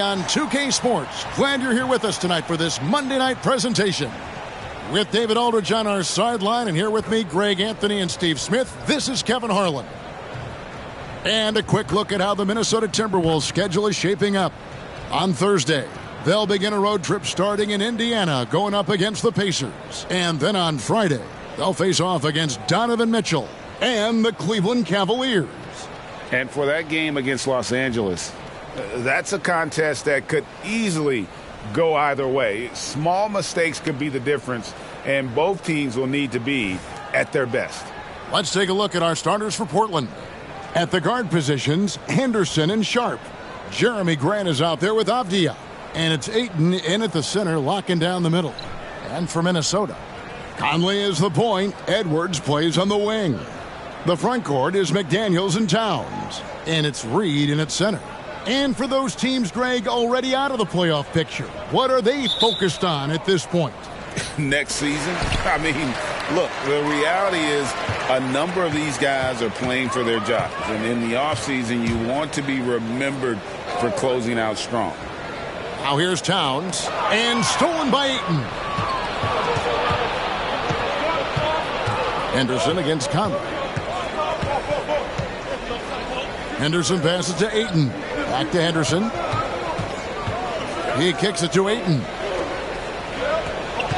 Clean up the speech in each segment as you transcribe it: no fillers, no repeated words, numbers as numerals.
On 2K Sports. Glad you're here with us tonight for this Monday night presentation. With David Aldridge on our sideline, and here with me, Greg Anthony and Steve Smith, this is Kevin Harlan. And a quick look at how the Minnesota Timberwolves schedule is shaping up. On Thursday, they'll begin a road trip starting in Indiana, going up against the Pacers. And then on Friday, they'll face off against Donovan Mitchell and the Cleveland Cavaliers. And for that game against Los Angeles, that's a contest that could easily go either way. Small mistakes could be the difference, and both teams will need to be at their best. Let's take a look at our starters for Portland. At the guard positions, Henderson and Sharp. Jeremy Grant is out there with Avdia. And it's Ayton in at the center, locking down the middle. And for Minnesota, Conley is the point. Edwards plays on the wing. The front court is McDaniels and Towns. And it's Reed in at center. And for those teams, Greg, already out of the playoff picture, what are they focused on at this point? Next season? I mean, look, the reality is a number of these guys are playing for their jobs. And in the offseason, you want to be remembered for closing out strong. Now here's Towns, and stolen by Ayton. Henderson against Conley. Henderson passes to Ayton. Back to Henderson. He kicks it to Ayton.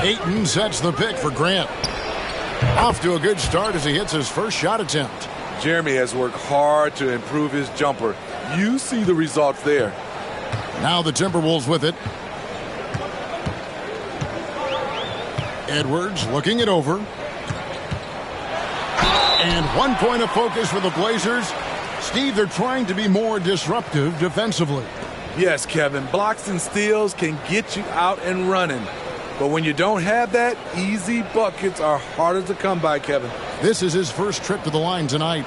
Ayton sets the pick for Grant. Off to a good start as he hits his first shot attempt. Jeremy has worked hard to improve his jumper. You see the results there. Now the Timberwolves with it. Edwards looking it over. And 1 point of focus for the Blazers. Steve, they're trying to be more disruptive defensively. Yes, Kevin. Blocks and steals can get you out and running. But when you don't have that, easy buckets are harder to come by, Kevin. This is his first trip to the line tonight.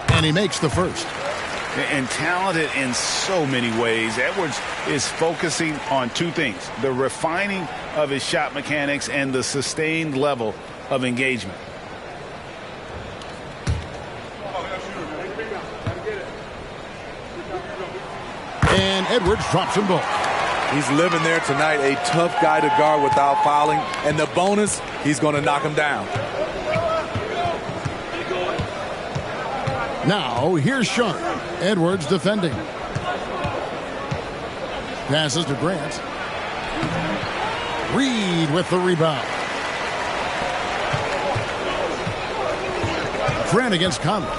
And he makes the first. And talented in so many ways. Edwards is focusing on two things: the refining of his shot mechanics and the sustained level of engagement. And Edwards drops them both. He's living there tonight, a tough guy to guard without fouling. And the bonus, he's going to knock him down. Now, here's Sharp. Edwards defending. Passes to Grant. Reed with the rebound. Grant against Conley.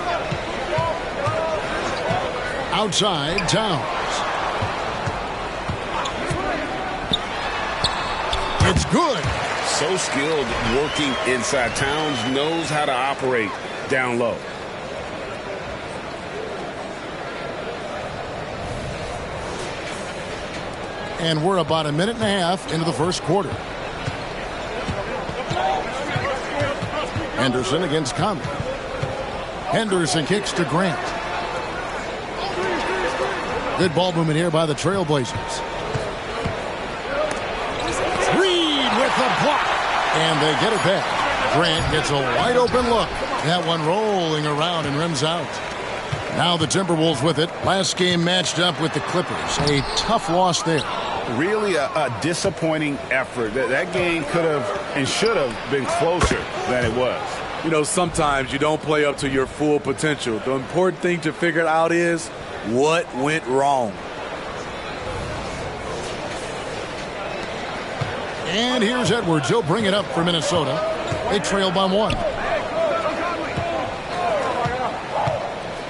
Outside, Towns. It's good. So skilled working inside. Towns knows how to operate down low. And we're about a minute and a half into the first quarter. Henderson against Conley. Henderson kicks to Grant. Good ball movement here by the Trailblazers. Reed with the block. And they get it back. Grant gets a wide open look. That one rolling around and rims out. Now the Timberwolves with it. Last game matched up with the Clippers. A tough loss there. Really a disappointing effort. That game could have and should have been closer than it was. You know, sometimes you don't play up to your full potential. The important thing to figure out is what went wrong. And here's Edwards. He'll bring it up for Minnesota. They trail by 1.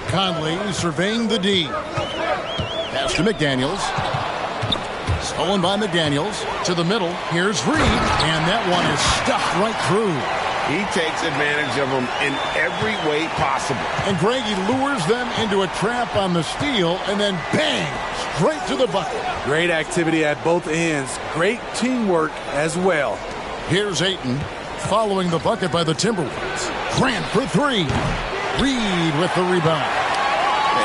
Conley surveying the D. Pass to McDaniels. Stolen by McDaniels. To the middle. Here's Reed. And that one is stuffed right through. He takes advantage of them in every way possible. And Greg, he lures them into a trap on the steal, and then bang, straight to the bucket. Great activity at both ends. Great teamwork as well. Here's Ayton, following the bucket by the Timberwolves. Grant for 3. Reed with the rebound.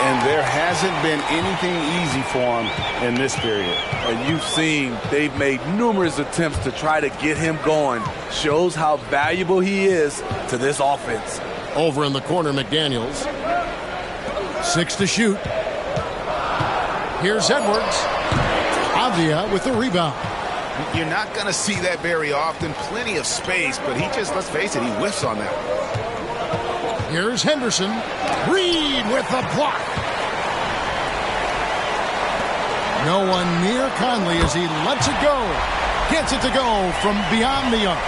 And there hasn't been anything easy for him in this period. And you've seen they've made numerous attempts to try to get him going. Shows how valuable he is to this offense. Over in the corner, McDaniels. 6 to shoot. Here's Edwards. Avdia with the rebound. You're not going to see that very often. Plenty of space, but he just, let's face it, he whiffs on that. Here's Henderson. Reed with the block. No one near Conley as he lets it go. Gets it to go from beyond the arc.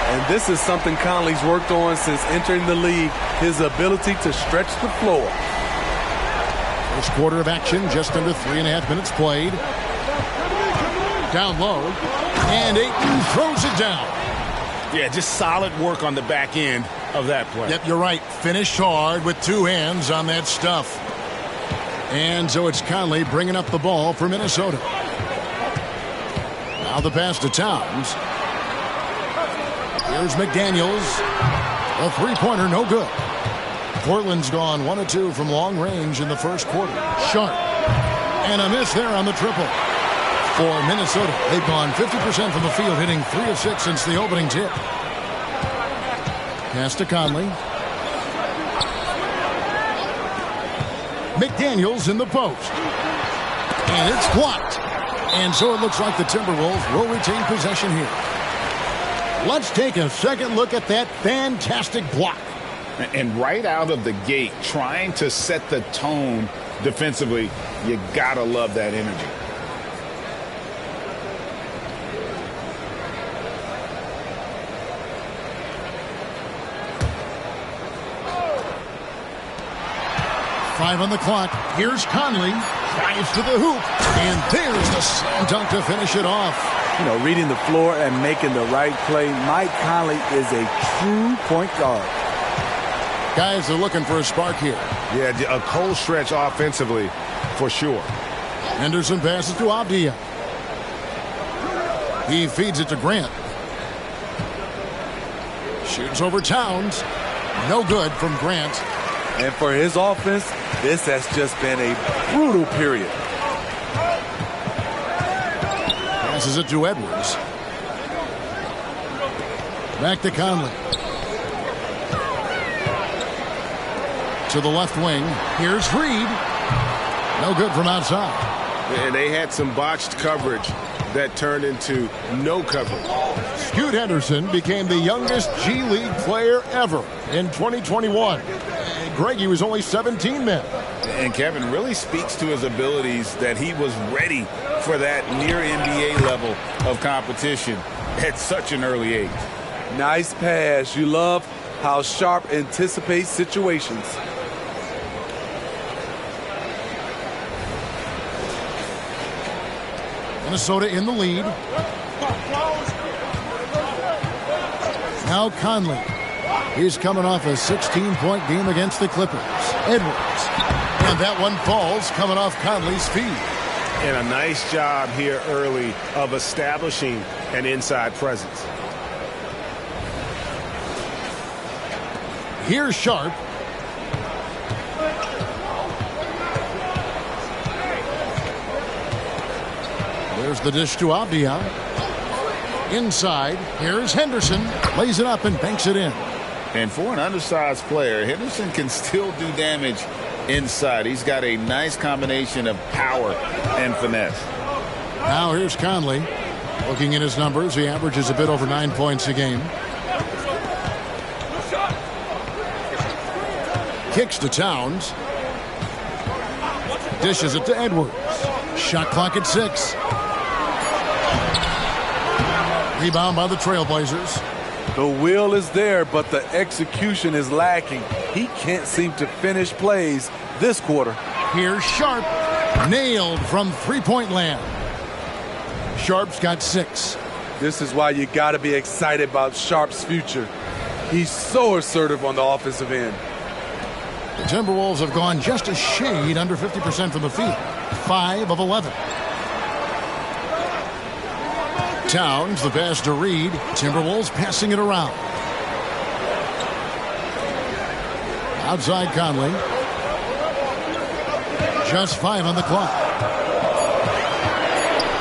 And this is something Conley's worked on since entering the league, his ability to stretch the floor. First quarter of action, just under 3.5 minutes played. Down low, and Ayton throws it down. Yeah, just solid work on the back end of that play. Yep, you're right. Finished hard with 2 hands on that stuff. And so it's Conley bringing up the ball for Minnesota. Now the pass to Towns. Here's McDaniels. A three-pointer, no good. Portland's gone 1 of 2 from long range in the first quarter. Sharp. And a miss there on the triple. For Minnesota, they've gone 50% from the field, hitting 3 of 6 since the opening tip. Pass to Conley. McDaniels in the post. And it's blocked. And so it looks like the Timberwolves will retain possession here. Let's take a second look at that fantastic block. And right out of the gate, trying to set the tone defensively, you gotta love that energy. Five on the clock. Here's Conley. Drives to the hoop. And there's the slam dunk to finish it off. You know, reading the floor and making the right play. Mike Conley is a true point guard. Guys are looking for a spark here. Yeah, a cold stretch offensively, for sure. Henderson passes to Avdia. He feeds it to Grant. Shoots over Towns. No good from Grant. And for his offense, this has just been a brutal period. Passes it to Edwards. Back to Conley. To the left wing. Here's Reed. No good from outside. And they had some botched coverage that turned into no coverage. Scoot Henderson became the youngest G League player ever in 2021. Greg, he was only 17 then. And Kevin really speaks to his abilities that he was ready for that near NBA level of competition at such an early age. Nice pass. You love how Sharp anticipates situations. Minnesota in the lead. Now Conley. He's coming off a 16-point game against the Clippers. Edwards. And that one falls coming off Conley's feet. And a nice job here early of establishing an inside presence. Here's Sharp. There's the dish to Avdia. Inside, here's Henderson. Lays it up and banks it in. And for an undersized player, Henderson can still do damage inside. He's got a nice combination of power and finesse. Now here's Conley. Looking at his numbers, he averages a bit over 9 points a game. Kicks to Towns. Dishes it to Edwards. Shot clock at 6. Rebound by the Trailblazers. The will is there, but the execution is lacking. He can't seem to finish plays this quarter. Here's Sharp. Nailed from three-point land. Sharp's got 6. This is why you got to be excited about Sharp's future. He's so assertive on the offensive end. The Timberwolves have gone just a shade under 50% from the field. 5 of 11. Towns, the pass to Reed. Timberwolves passing it around. Outside Conley. Just 5 on the clock.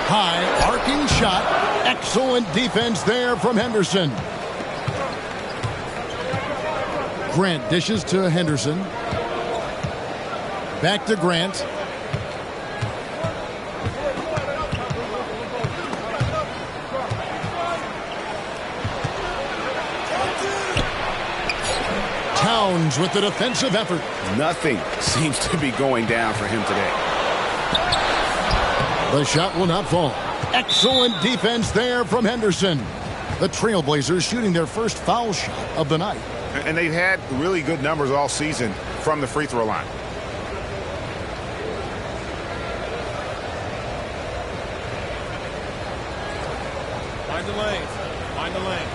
High arcing shot. Excellent defense there from Henderson. Grant dishes to Henderson. Back to Grant. Towns with the defensive effort. Nothing seems to be going down for him today. The shot will not fall. Excellent defense there from Henderson. The Trailblazers shooting their first foul shot of the night. And they've had really good numbers all season from the free throw line. Find the lanes. Find the lanes.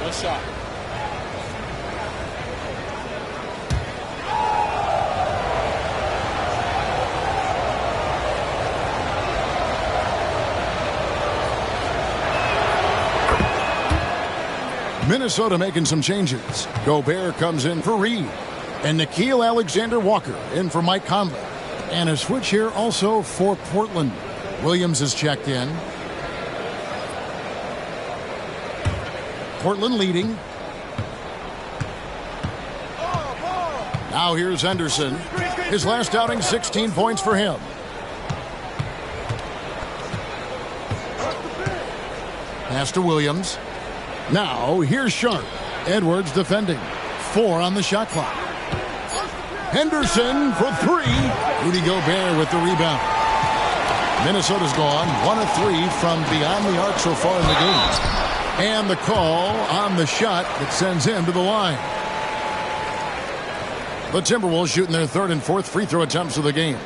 Good shot. Minnesota making some changes. Gobert comes in for Reed. And Nickeil Alexander-Walker in for Mike Conley. And a switch here also for Portland. Williams is checked in. Portland leading. Now here's Henderson. His last outing, 16 points for him. Pass to Williams. Now, here's Sharp. Edwards defending. 4 on the shot clock. Henderson for 3. Rudy Gobert with the rebound. Minnesota's gone 1 of 3 from beyond the arc so far in the game. And the call on the shot that sends him to the line. The Timberwolves shooting their 3rd and 4th free throw attempts of the game.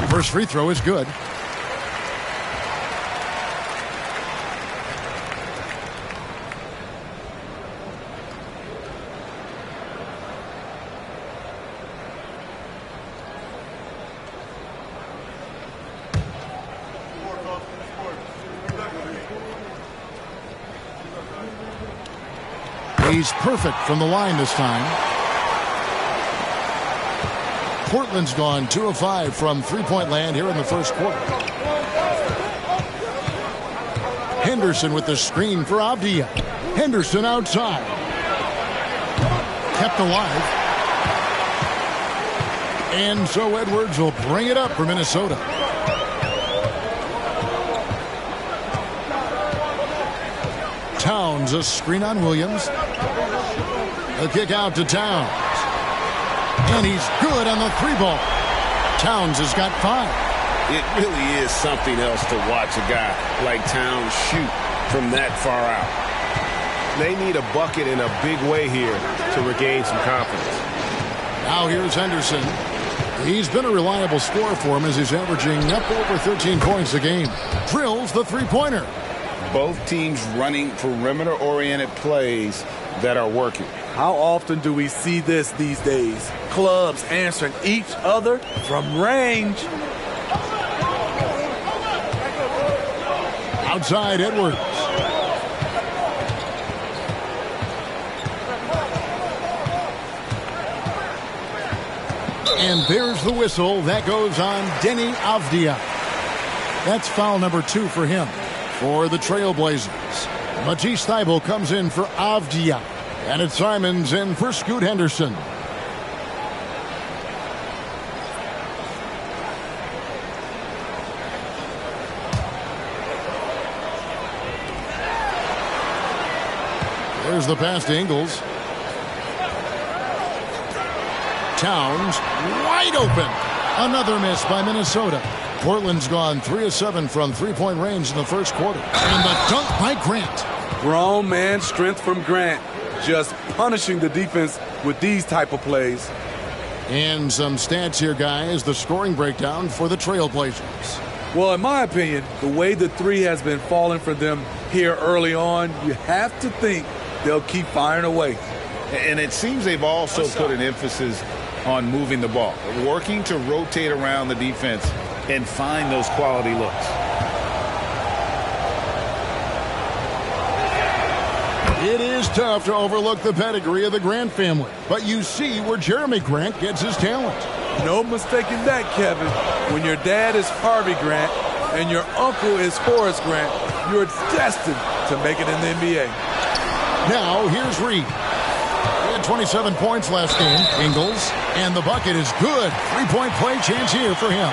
First free throw is good. He's perfect from the line this time. Portland's gone 2 of 5 from three-point land here in the first quarter. Henderson with the screen for Avdia. Henderson outside. Kept alive. And so Edwards will bring it up for Minnesota. Towns, a screen on Williams. A kick out to Towns. And he's good on the 3-ball. Towns has got 5. It really is something else to watch a guy like Towns shoot from that far out. They need a bucket in a big way here to regain some confidence. Now here's Henderson. He's been a reliable scorer for him as he's averaging up over 13 points a game. Drills the three-pointer. Both teams running perimeter-oriented plays that are working. How often do we see this these days? Clubs answering each other from range. Outside Edwards. And there's the whistle. That goes on Denny Avdia. That's foul number 2 for him. For the Trailblazers, Matisse Thybulle comes in for Avdia. And it's Simons in for Scoot Henderson. There's the pass to Ingles. Towns wide open. Another miss by Minnesota. Portland's gone 3 of 7 from three-point range in the first quarter. And the dunk by Grant. Grown man strength from Grant. Just punishing the defense with these type of plays. And some stats here, guys. The scoring breakdown for the Trailblazers. Well, in my opinion, the way the 3 has been falling for them here early on, you have to think they'll keep firing away. And it seems they've also put an emphasis on moving the ball, working to rotate around the defense and find those quality looks. It is tough to overlook the pedigree of the Grant family, but you see where Jeremy Grant gets his talent. No mistaking that, Kevin. When your dad is Harvey Grant and your uncle is Horace Grant, you're destined to make it in the NBA. Now, here's Reed. He had 27 points last game, Ingles, and the bucket is good. Three-point play chance here for him.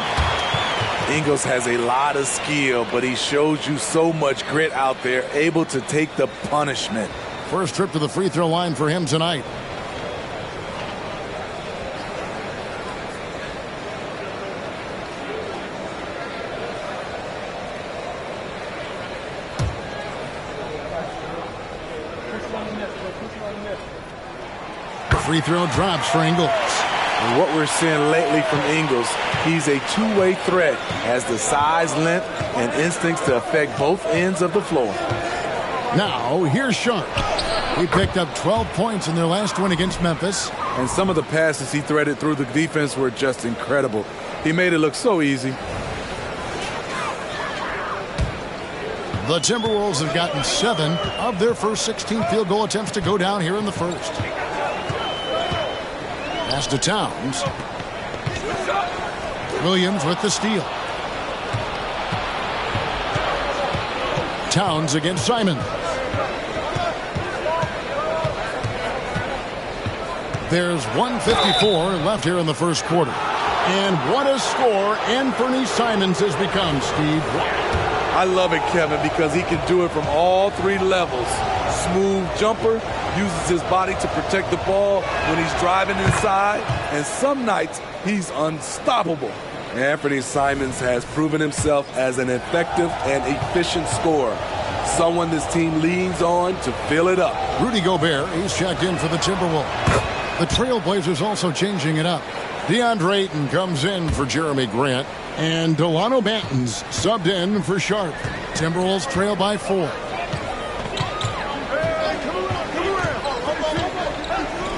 Ingles has a lot of skill, but he shows you so much grit out there, able to take the punishment. First trip to the free throw line for him tonight. Free throw drops for Ingles. And what we're seeing lately from Ingles, he's a two-way threat, has the size, length, and instincts to affect both ends of the floor. Now, here's Sharp. He picked up 12 points in their last win against Memphis. And some of the passes he threaded through the defense were just incredible. He made it look so easy. The Timberwolves have gotten 7 of their first 16 field goal attempts to go down here in the first. Pass to Towns. Williams with the steal. Towns against Simon. There's 1:54 left here in the first quarter. And what a score Anthony Simons has become, Steve. I love it, Kevin, because he can do it from all three levels. Smooth jumper, uses his body to protect the ball when he's driving inside, and some nights he's unstoppable. Anthony Simons has proven himself as an effective and efficient scorer, someone this team leans on to fill it up. Rudy Gobert, he's checked in for the Timberwolves. The Trailblazers also changing it up. DeAndre Ayton comes in for Jeremy Grant, and Delano Banton's subbed in for Sharp. Timberwolves trail by 4.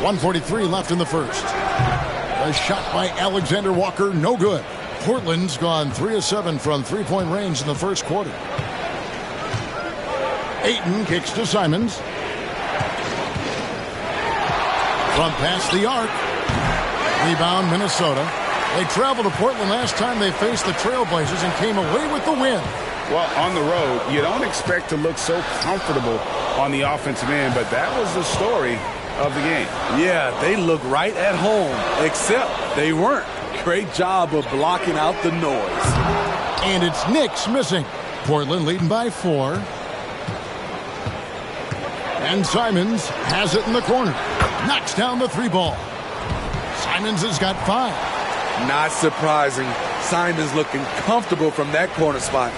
1:43 left in the first. A shot by Alexander Walker, no good. Portland's gone 3 of 7 from three-point range in the first quarter. Ayton kicks to Simons. From past the arc. Rebound, Minnesota. They traveled to Portland last time they faced the Trailblazers and came away with the win. Well, on the road, you don't expect to look so comfortable on the offensive end, but that was the story of the game. Yeah, they look right at home, except they weren't. Great job of blocking out the noise. And it's Knicks missing. Portland leading by 4. And Simons has it in the corner. Knocks down the 3 ball. Simons has got 5. Not surprising. Simons looking comfortable from that corner spot.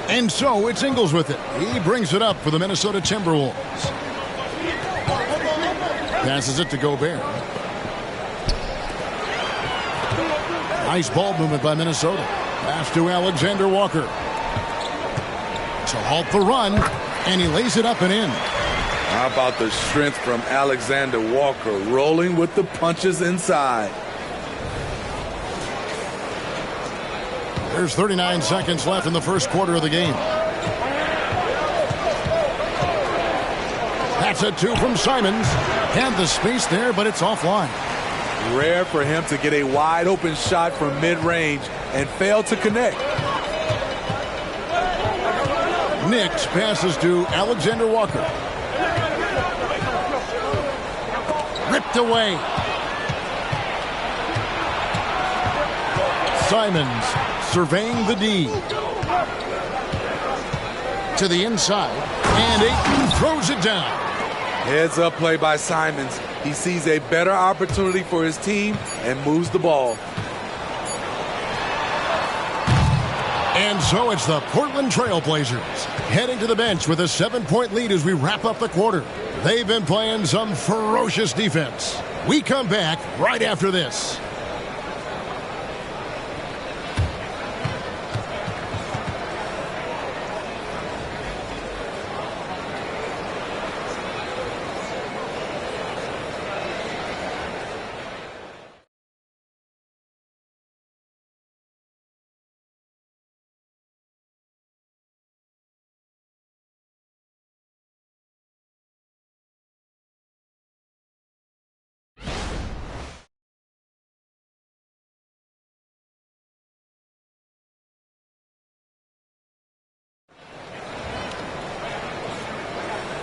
And so it's Ingles with it. He brings it up for the Minnesota Timberwolves. Passes it to Gobert. Nice ball movement by Minnesota. Pass to Alexander Walker. To halt the run, and he lays it up and in. How about the strength from Alexander Walker, rolling with the punches inside. There's 39 seconds left in the first quarter of the game. That's a 2 from Simons. Had the space there, but it's offline. Rare for him to get a wide open shot from mid-range and fail to connect. Knicks passes to Alexander Walker. Ripped away. Simons surveying the D. To the inside. And Ayton throws it down. Heads up play by Simons. He sees a better opportunity for his team and moves the ball. And so it's the Portland Trailblazers heading to the bench with a 7-point lead as we wrap up the quarter. They've been playing some ferocious defense. We come back right after this.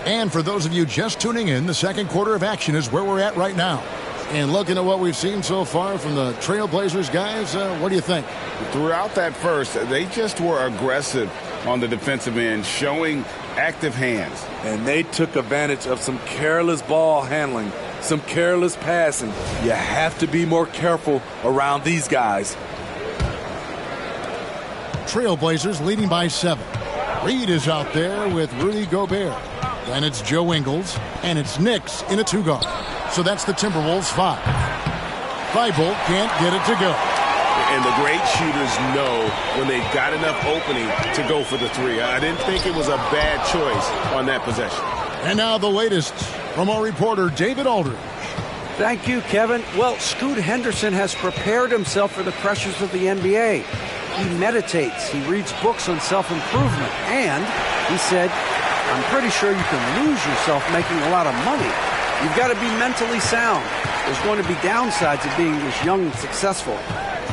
And for those of you just tuning in, the second quarter of action is where we're at right now. And looking at what we've seen so far from the Trailblazers guys, what do you think? Throughout that first, they just were aggressive on the defensive end, showing active hands. And they took advantage of some careless ball handling, some careless passing. You have to be more careful around these guys. Trailblazers leading by 7. Reed is out there with Rudy Gobert. Then it's Joe Ingles, and it's Knicks in a 2-guard. So that's the Timberwolves 5. Thibault can't get it to go. And the great shooters know when they've got enough opening to go for the 3. I didn't think it was a bad choice on that possession. And now the latest from our reporter, David Aldridge. Thank you, Kevin. Well, Scoot Henderson has prepared himself for the pressures of the NBA. He meditates, he reads books on self-improvement, and he said, I'm pretty sure you can lose yourself making a lot of money. You've got to be mentally sound. There's going to be downsides of being this young and successful.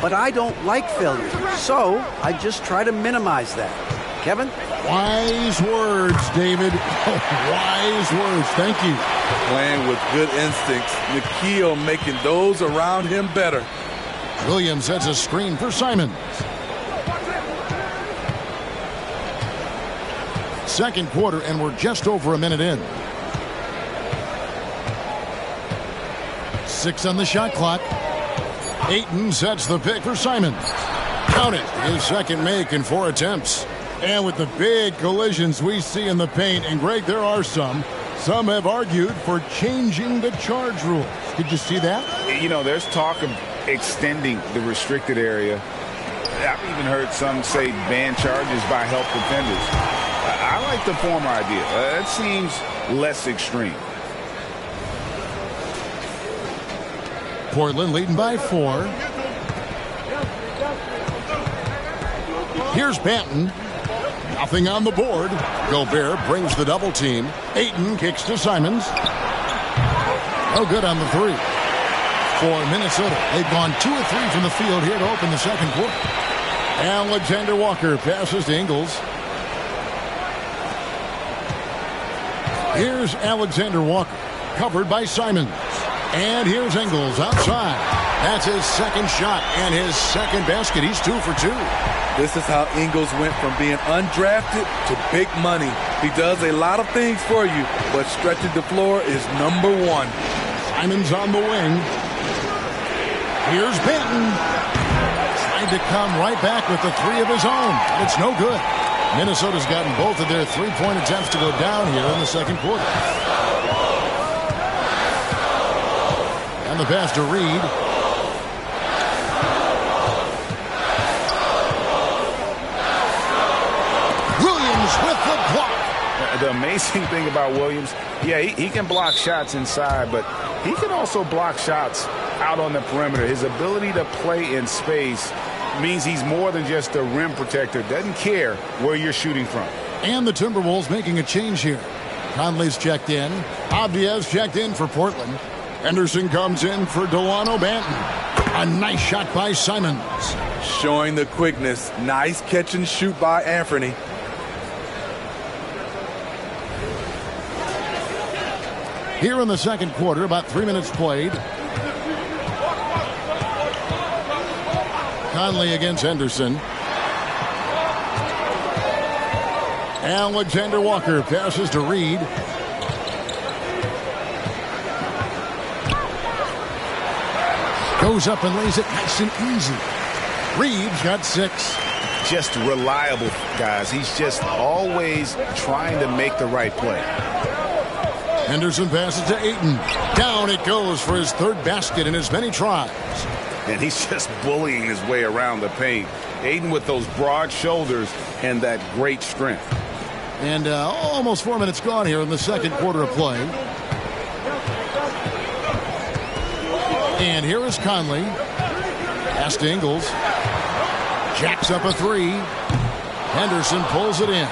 But I don't like failure, so I just try to minimize that. Kevin? Wise words, David. Wise words. Thank you. Playing with good instincts. Nikhil making those around him better. Williams sets a screen for Simons. Second quarter, and we're just over a minute in. 6 on the shot clock. Ayton sets the pick for Simons. Count it. His second make in 4 attempts. And with the big collisions we see in the paint, and Greg, there are some have argued for changing the charge rules. Did you see that? You know, there's talk of extending the restricted area. I've even heard some say ban charges by help defenders. I like the former idea. It seems less extreme. Portland leading by 4. Here's Banton. Nothing on the board. Gobert brings the double team. Ayton kicks to Simons. No good on the 3. For Minnesota, they've gone 2 of 3 from the field here to open the second quarter. Alexander Walker passes to Ingles. Here's Alexander Walker, covered by Simons. And here's Ingles outside. That's his second shot and his second basket. He's 2 for 2. This is how Ingles went from being undrafted to big money. He does a lot of things for you, but stretching the floor is number 1. Simons on the wing. Here's Banton. Trying to come right back with the 3 of his own, but it's no good. Minnesota's gotten both of their 3-point attempts to go down here in the second quarter. And the pass to Reed. Williams with the block. The amazing thing about Williams, yeah, he can block shots inside, but he can also block shots out on the perimeter. His ability to play in space means he's more than just a rim protector. Doesn't care where you're shooting from. And the Timberwolves making a change here. Conley's checked in. Avdia's checked in for Portland. Henderson comes in for Delano Banton. A nice shot by Simons. Showing the quickness. Nice catch and shoot by Anthony. Here in the second quarter, about 3 minutes played. Conley against Henderson. Alexander Walker passes to Reed. Goes up and lays it nice and easy. Reed's got 6. Just reliable, guys. He's just always trying to make the right play. Henderson passes to Ayton. Down it goes for his 3rd basket in as many tries. And he's just bullying his way around the paint. Ayton with those broad shoulders and that great strength. And almost 4 minutes gone here in the second quarter of play. And here is Conley. Pass to Ingles. Jacks up a 3. Henderson pulls it in.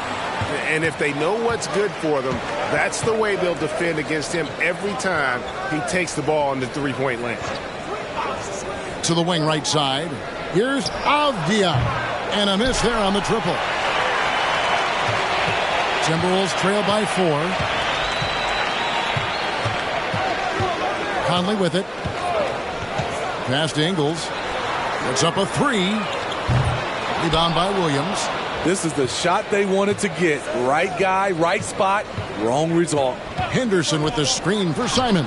And if they know what's good for them, that's the way they'll defend against him every time he takes the ball in the 3-point lane. To the wing right side. Here's Avdia. And a miss there on the triple. Timberwolves trail by 4. Conley with it. Pass to Ingles. It's up a three. Rebound by Williams. This is the shot they wanted to get. Right guy, right spot, wrong result. Henderson with the screen for Simon.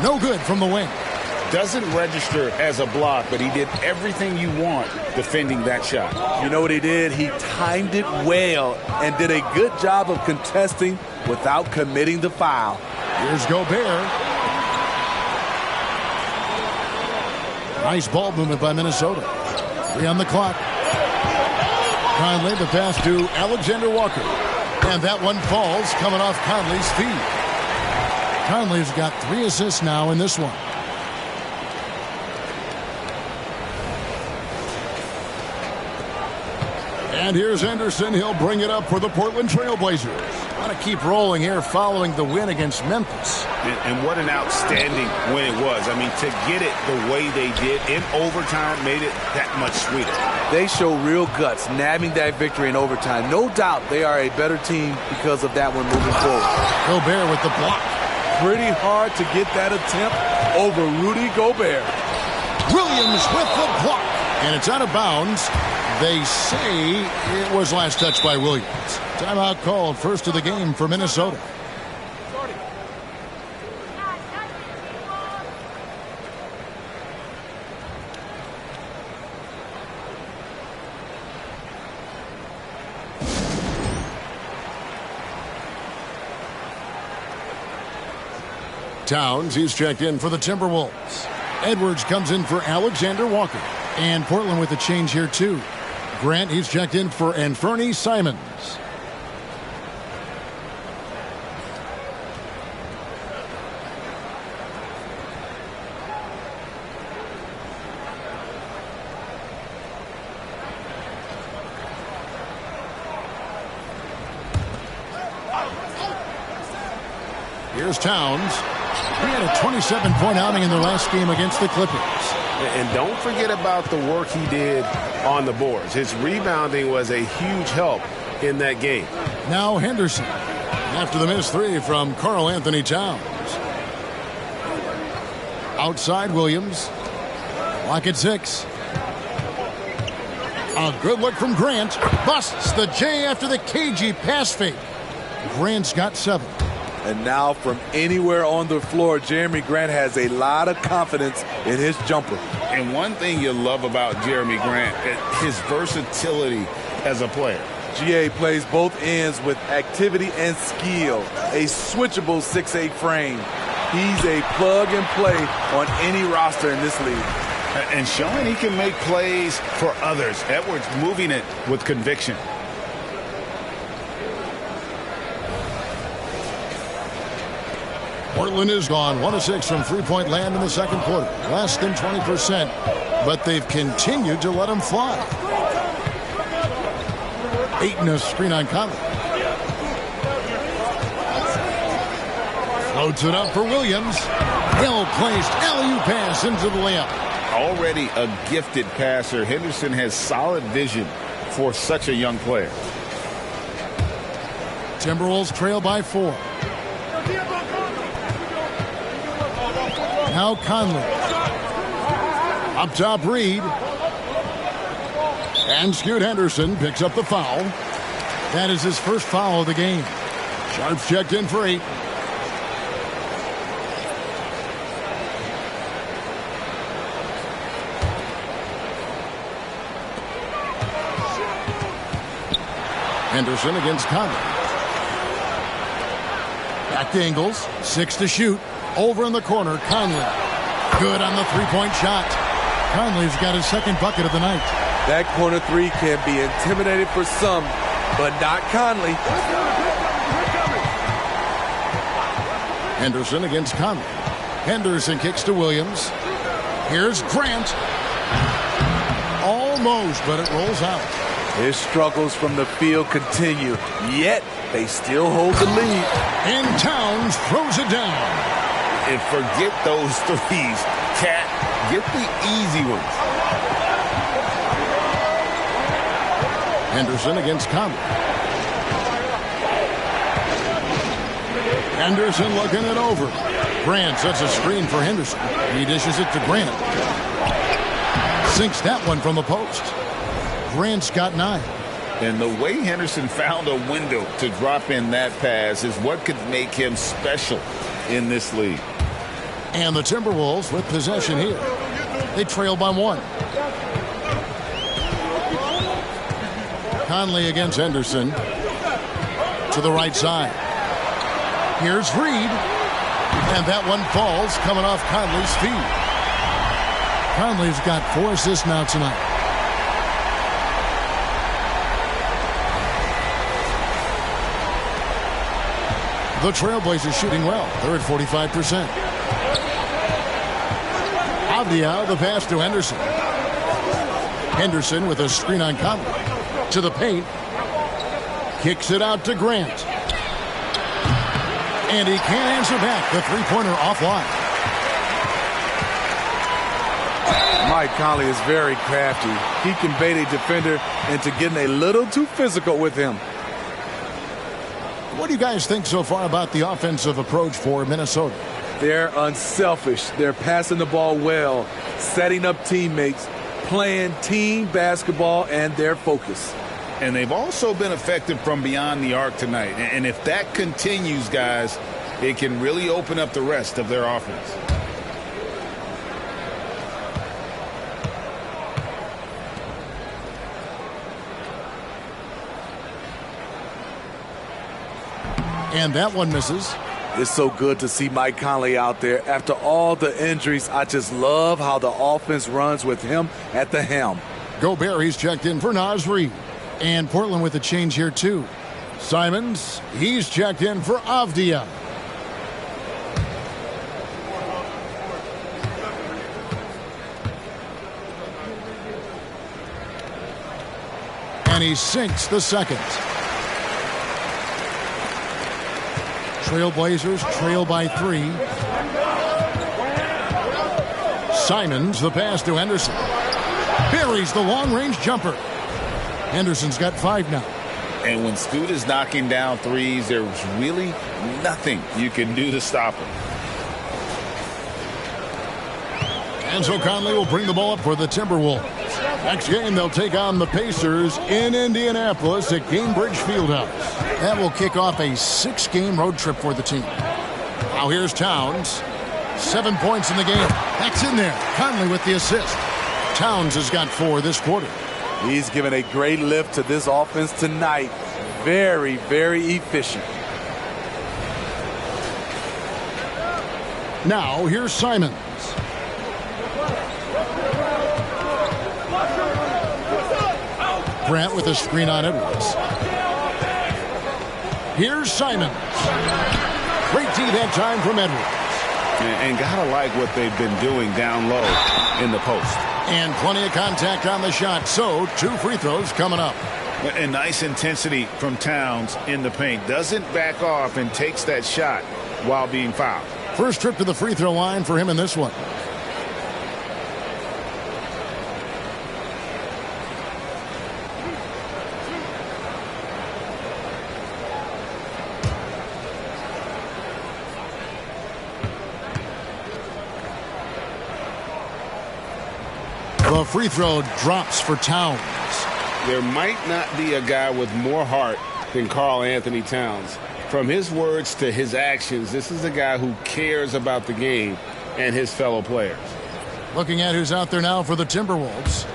No good from the wing. Doesn't register as a block, but he did everything you want defending that shot. You know what he did? He timed it well and did a good job of contesting without committing the foul. Here's Gobert. Nice ball movement by Minnesota. 3 on the clock. Conley, the pass to Alexander Walker. And that one falls, coming off Conley's feet. Conley's got 3 assists now in this one. And here's Henderson. He'll bring it up for the Portland Trailblazers. Want to keep rolling here following the win against Memphis. And what an outstanding win it was. I mean, to get it the way they did in overtime made it that much sweeter. They show real guts, nabbing that victory in overtime. No doubt they are a better team because of that one moving forward. Gobert with the block. Pretty hard to get that attempt over Rudy Gobert. Williams with the block. And it's out of bounds. They say it was last touched by Williams. Timeout called, first of the game for Minnesota. Towns, he's checked in for the Timberwolves. Edwards comes in for Alexander Walker. And Portland with a change here, too. Grant, he's checked in for Anthony Simons. Here's Towns. He had a 27-point outing in their last game against the Clippers. And don't forget about the work he did on the boards. His rebounding was a huge help in that game. Now Henderson. After the missed 3 from Karl Anthony Towns. Outside Williams. Lock at 6. A good look from Grant. Busts the J after the cagey pass fake. Grant's got 7. And now from anywhere on the floor, Jeremy Grant has a lot of confidence in his jumper. And one thing you love about Jeremy Grant, his versatility as a player. GA plays both ends with activity and skill. A switchable 6'8" frame. He's a plug and play on any roster in this league. And showing he can make plays for others. Edwards moving it with conviction. Portland is gone 1 of 6 from three-point land in the second quarter. Less than 20%, but they've continued to let them fly. Ayton a screen on Conley. Floats it up for Williams. Well-placed alley-oop pass into the layup. Already a gifted passer, Henderson has solid vision for such a young player. Timberwolves trail by 4. Now Conley. Up top Reed. And Scoot Henderson picks up the foul. That is his first foul of the game. Sharp's checked in for 8. Henderson against Conley. Back to Ingles. 6 to shoot. Over in the corner, Conley. Good on the three-point shot. Conley's got his second bucket of the night. That corner 3 can be intimidating for some, but not Conley. Henderson against Conley. Henderson kicks to Williams. Here's Grant. Almost, but it rolls out. His struggles from the field continue, yet they still hold the lead. And Towns throws it down. And forget those threes. Cat, get the easy ones. Henderson against Conley. Henderson looking it over. Grant sets a screen for Henderson. He dishes it to Grant. Sinks that one from the post. Grant's got 9. And the way Henderson found a window to drop in that pass is what could make him special in this league. And the Timberwolves with possession here. They trail by 1. Conley against Henderson. To the right side. Here's Reed. And that one falls coming off Conley's feet. Conley's got 4 assists now tonight. The Trailblazers shooting well. They're at 45%. Avdia, the pass to Henderson. Henderson with a screen on Conley. To the paint. Kicks it out to Grant. And he can't answer back. The three-pointer offline. Mike Conley is very crafty. He can bait a defender into getting a little too physical with him. What do you guys think so far about the offensive approach for Minnesota? They're unselfish. They're passing the ball well, setting up teammates, playing team basketball, and their focus. And they've also been effective from beyond the arc tonight. And if that continues, guys, it can really open up the rest of their offense. And that one misses. It's so good to see Mike Conley out there. After all the injuries, I just love how the offense runs with him at the helm. Gobert, he's checked in for Naz Reid. And Portland with a change here, too. Simons, he's checked in for Avdia. And he sinks the second. Trailblazers trail by 3. Simons, the pass to Henderson. Buries the long-range jumper. Henderson's got 5 now. And when Scoot is knocking down threes, there's really nothing you can do to stop him. And so Conley will bring the ball up for the Timberwolves. Next game, they'll take on the Pacers in Indianapolis at Gainbridge Fieldhouse. That will kick off a 6-game road trip for the team. Now here's Towns. 7 points in the game. That's in there. Conley with the assist. Towns has got 4 this quarter. He's given a great lift to this offense tonight. Very, very efficient. Now here's Simons. Grant with a screen on Edwards. Here's Simons. Great D that time from Edwards. And gotta like what they've been doing down low in the post. And plenty of contact on the shot. So 2 free throws coming up. And nice intensity from Towns in the paint. Doesn't back off and takes that shot while being fouled. First trip to the free throw line for him in this one. The free throw drops for Towns. There might not be a guy with more heart than Karl Anthony Towns. From his words to his actions, this is a guy who cares about the game and his fellow players. Looking at who's out there now for the Timberwolves.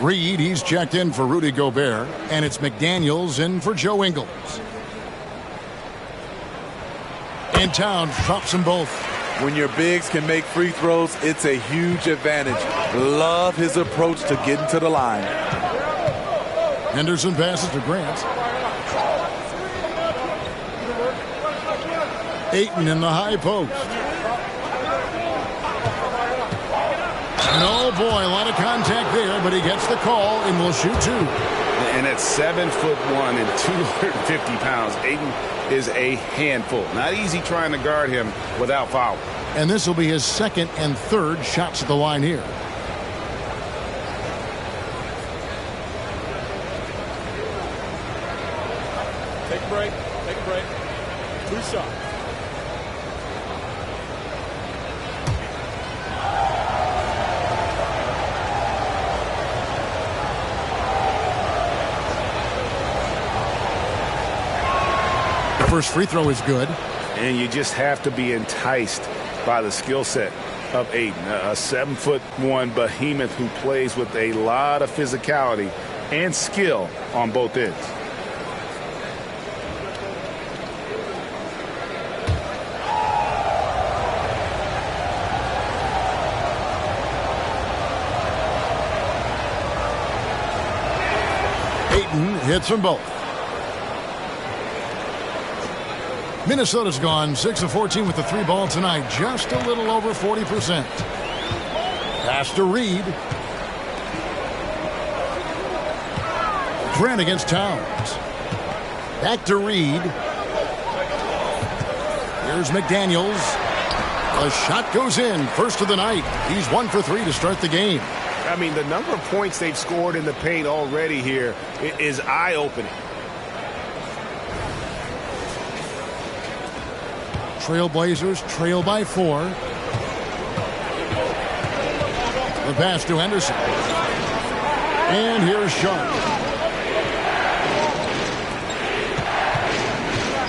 Reed, he's checked in for Rudy Gobert. And it's McDaniels in for Joe Ingles. And Towns drops them both. When your bigs can make free throws, it's a huge advantage. Love his approach to getting to the line. Henderson passes to Grant. Ayton in the high post. And oh boy, a lot of contact there, but he gets the call and will shoot 2. And at 7'1" and 250 pounds, Ayton is a handful. Not easy trying to guard him without foul. And this will be his 2nd and 3rd shots at the line here. Take a break. Take a break. 2 shots. First free throw is good. And you just have to be enticed by the skill set of Aiden, a 7'1" behemoth who plays with a lot of physicality and skill on both ends. Ayton hits them both. Minnesota's gone 6 of 14 with the 3-ball tonight, just a little over 40%. Pass to Reed. Grant against Towns. Back to Reed. Here's McDaniels. The shot goes in. First of the night. He's 1 for 3 to start the game. I mean, the number of points they've scored in the paint already here is eye-opening. Trailblazers trail by 4. The pass to Henderson. And here's Sharp.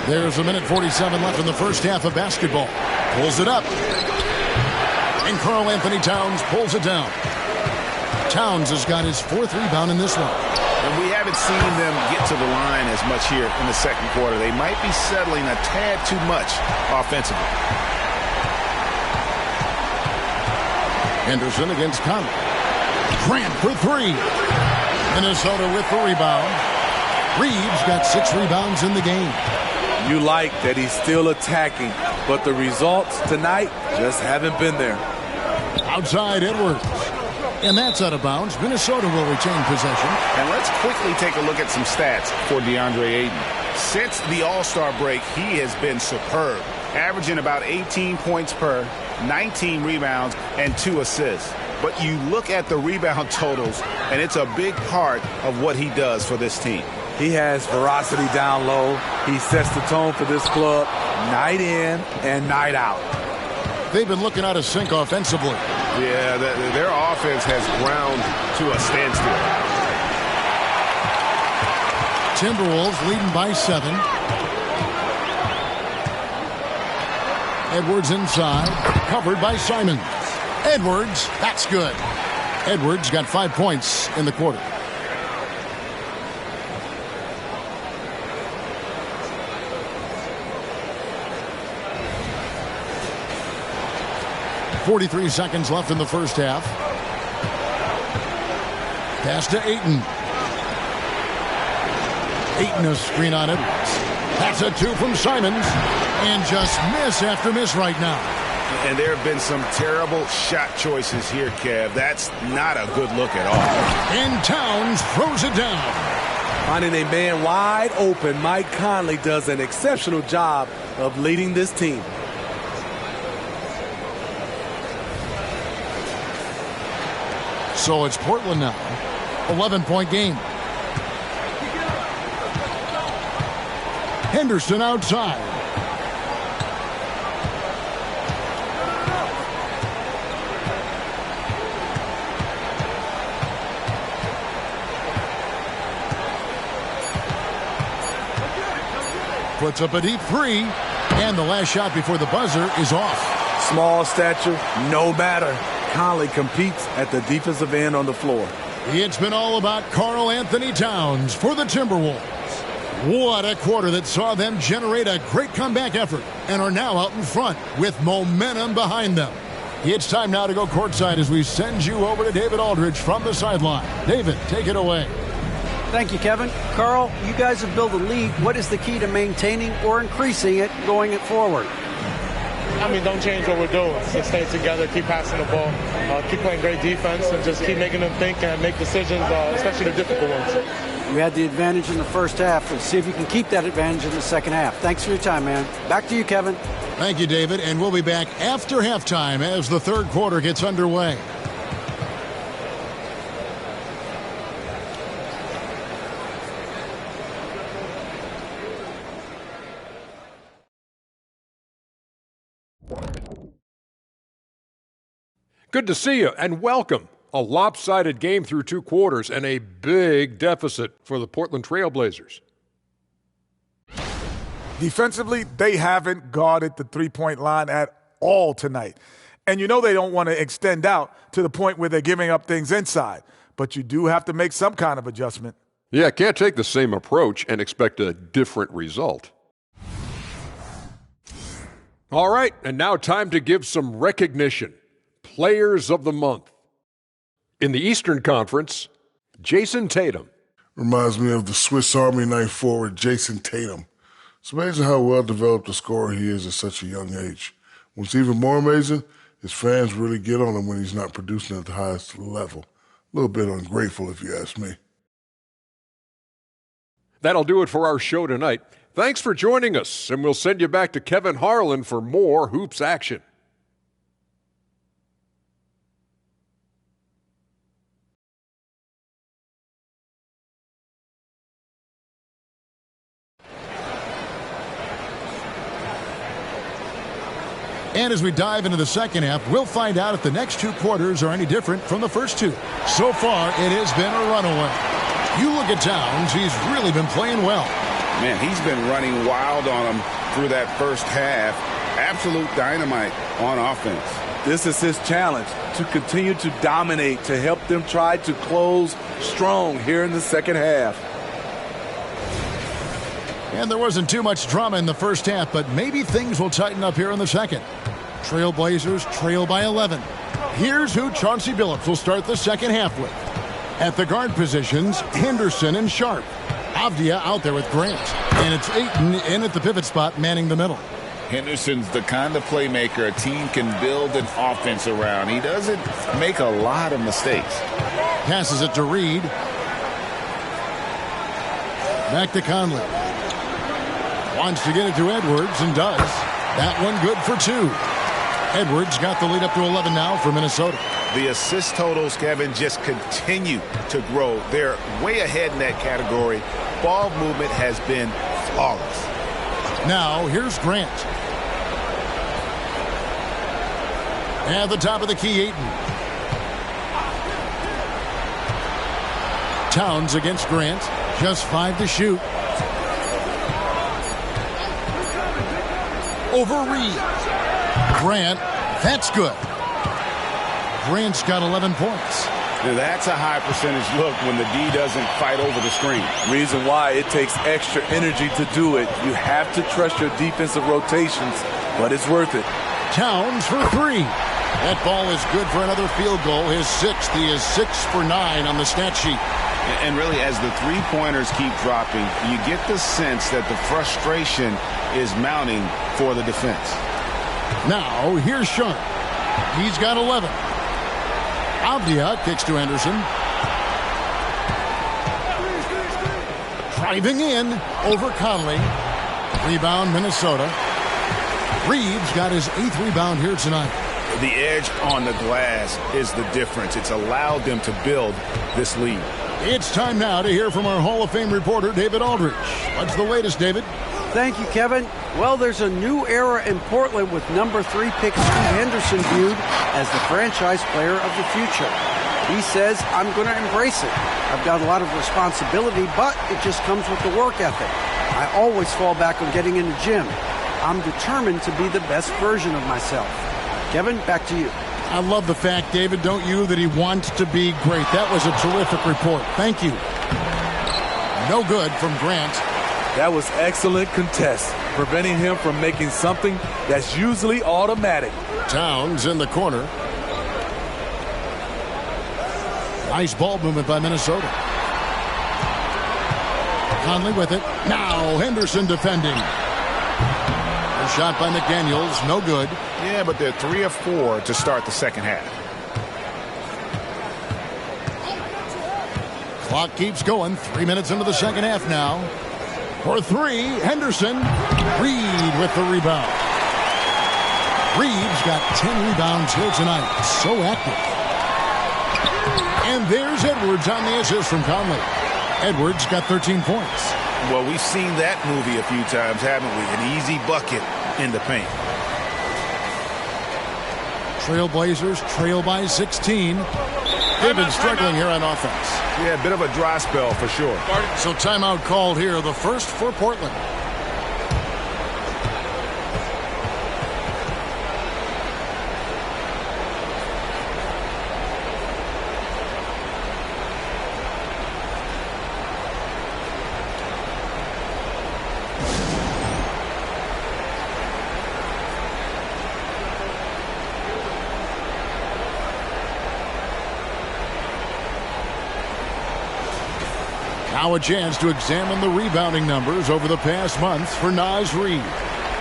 There's 1:47 left in the first half of basketball. Pulls it up. And Karl Anthony Towns pulls it down. Towns has got his 4th rebound in this one. And we haven't seen them get to the line as much here in the second quarter. They might be settling a tad too much offensively. Henderson against Conley. Grant for 3. Minnesota with the rebound. Reeves got 6 rebounds in the game. You like that he's still attacking, but the results tonight just haven't been there. Outside Edwards. And that's out of bounds. Minnesota will retain possession. And let's quickly take a look at some stats for DeAndre Ayton. Since the All-Star break, he has been superb, averaging about 18 points per, 19 rebounds, and 2 assists. But you look at the rebound totals, and it's a big part of what he does for this team. He has ferocity down low. He sets the tone for this club night in and night out. They've been looking out of sync offensively. Yeah, their offense has ground to a standstill. Timberwolves leading by 7. Edwards inside, covered by Simons. Edwards, that's good. Edwards got 5 points in the quarter. .43 seconds left in the first half. Pass to Ayton. Ayton a screen on Edwards. That's a 2 from Simons. And just miss after miss right now. And there have been some terrible shot choices here, Kev. That's not a good look at all. And Towns throws it down. Finding a man wide open, Mike Conley does an exceptional job of leading this team. So it's Portland now. 11-point game. Henderson outside. Puts up a deep 3. And the last shot before the buzzer is off. Small stature, no matter. Conley competes at the defensive end on the floor. It's been all about Karl Anthony Towns for the Timberwolves. What a quarter that saw them generate a great comeback effort and are now out in front with momentum behind them. It's time now to go courtside as we send you over to David Aldridge from the sideline. David, take it away. Thank you, Kevin. Carl, you guys have built a lead. What is the key to maintaining or increasing it going it forward? I mean, don't change what we're doing. Just stay together, keep passing the ball, keep playing great defense, and just keep making them think and make decisions, especially the difficult ones. You had the advantage in the first half. Let's see if you can keep that advantage in the second half. Thanks for your time, man. Back to you, Kevin. Thank you, David. And we'll be back after halftime as the third quarter gets underway. Good to see you and welcome. A lopsided game through 2 quarters and a big deficit for the Portland Trailblazers. Defensively, they haven't guarded the three-point line at all tonight. And you know they don't want to extend out to the point where they're giving up things inside. But you do have to make some kind of adjustment. Yeah, can't take the same approach and expect a different result. All right, and now time to give some recognition. Players of the Month. In the Eastern Conference, Jason Tatum. Reminds me of the Swiss Army knife forward Jason Tatum. It's amazing how well-developed a scorer he is at such a young age. What's even more amazing, his fans really get on him when he's not producing at the highest level. A little bit ungrateful, if you ask me. That'll do it for our show tonight. Thanks for joining us, and we'll send you back to Kevin Harlan for more Hoops action. And as we dive into the second half, we'll find out if the next two quarters are any different from the first two. So far, it has been a runaway. You look at Towns, he's really been playing well. Man, he's been running wild on him through that first half. Absolute dynamite on offense. This is his challenge, to continue to dominate, to help them try to close strong here in the second half. And there wasn't too much drama in the first half, but maybe things will tighten up here in the second. Trailblazers trail by 11. Here's who Chauncey Billups will start the second half with. At the guard positions, Henderson and Sharp. Avdia out there with Grant. And it's Ayton in at the pivot spot, manning the middle. Henderson's the kind of playmaker a team can build an offense around. He doesn't make a lot of mistakes. Passes it to Reed. Back to Conley. Wants to get it to Edwards and does. That one good for two. Edwards got the lead up to 11 now for Minnesota. The assist totals, Kevin, just continue to grow. They're way ahead in that category. Ball movement has been flawless. Now, here's Grant. At the top of the key, Ayton. Towns against Grant. Just 5 to shoot. Over Reed. Grant, that's good. Grant's got 11 points. That's a high percentage look when the D doesn't fight over the screen. Reason why it takes extra energy to do it. You have to trust your defensive rotations, but it's worth it. Towns for 3. That ball is good for another field goal. His 6th. He is 6 for 9 on the stat sheet. And really, as the three-pointers keep dropping, you get the sense that the frustration is mounting for the defense. Now, here's Sharp. He's got 11. Avdia kicks to Henderson. Driving in over Conley. Rebound, Minnesota. Reeves got his 8th rebound here tonight. The edge on the glass is the difference. It's allowed them to build this lead. It's time now to hear from our Hall of Fame reporter, David Aldridge. What's the latest, David? Thank you, Kevin. Well, there's a new era in Portland with number 3 pick Scoot Henderson viewed as the franchise player of the future. He says, I'm going to embrace it. I've got a lot of responsibility, but it just comes with the work ethic. I always fall back on getting in the gym. I'm determined to be the best version of myself. Kevin, back to you. I love the fact, David, don't you, that he wants to be great. That was a terrific report. Thank you. No good from Grant. That was excellent contest, preventing him from making something that's usually automatic. Towns in the corner. Nice ball movement by Minnesota. Conley with it. Now Henderson defending. A shot by McDaniels, no good. Yeah, but they're 3 of 4 to start the second half. Clock keeps going. 3 minutes into the second half now. For 3, Henderson. Reed with the rebound. Reed's got 10 rebounds here tonight. So active. And there's Edwards on the assist from Conley. Edwards got 13 points. Well, we've seen that movie a few times, haven't we? An easy bucket in the paint. Trailblazers trail by 16. They've been struggling here on offense. Yeah, a bit of a dry spell for sure. So timeout called here, the first for Portland. Now a chance to examine the rebounding numbers over the past month for Naz Reid.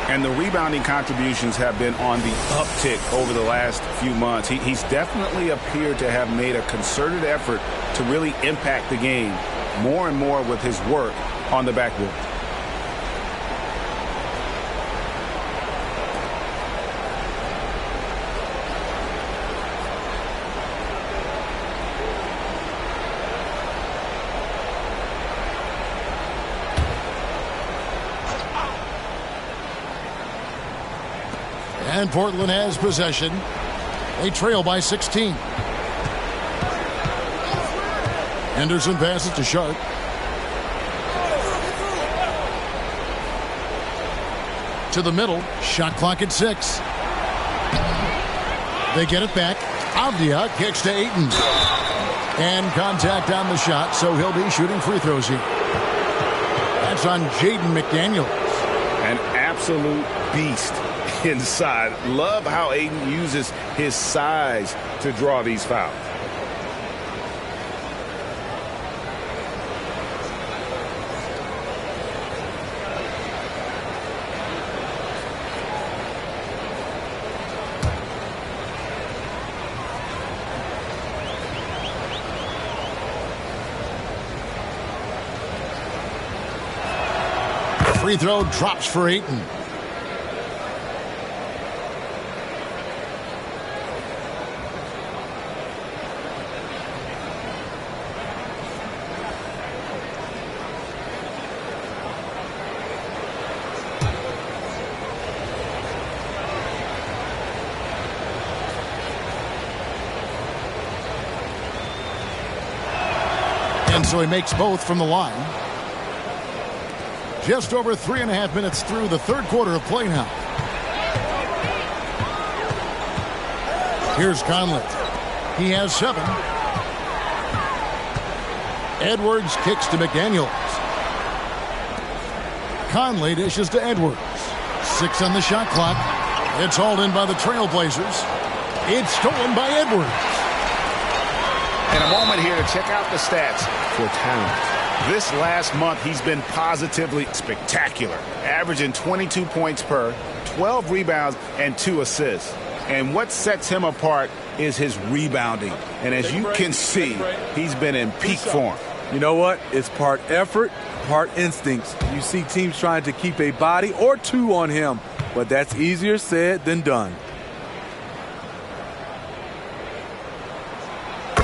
And the rebounding contributions have been on the uptick over the last few months. He's definitely appeared to have made a concerted effort to really impact the game more and more with his work on the backboard. And Portland has possession. They trail by 16. Henderson passes to Sharp. To the middle. Shot clock at 6. They get it back. Avdia kicks to Ayton. And contact on the shot, so he'll be shooting free throws here. That's on Jaden McDaniels. An absolute beast inside. Love how Ayton uses his size to draw these fouls. Free throw drops for Ayton. And so he makes both from the line. Just over 3.5 minutes through the third quarter of play now. Here's Conley. He has 7. Edwards kicks to McDaniels. Conley dishes to Edwards. 6 on the shot clock. It's hauled in by the Trailblazers. It's stolen by Edwards. And a moment here to check out the stats for Towns. This last month, he's been positively spectacular, averaging 22 points per, 12 rebounds, and 2 assists. And what sets him apart is his rebounding. And as you can see, he's been in peak form. You know what? It's part effort, part instincts. You see teams trying to keep a body or 2 on him, but that's easier said than done.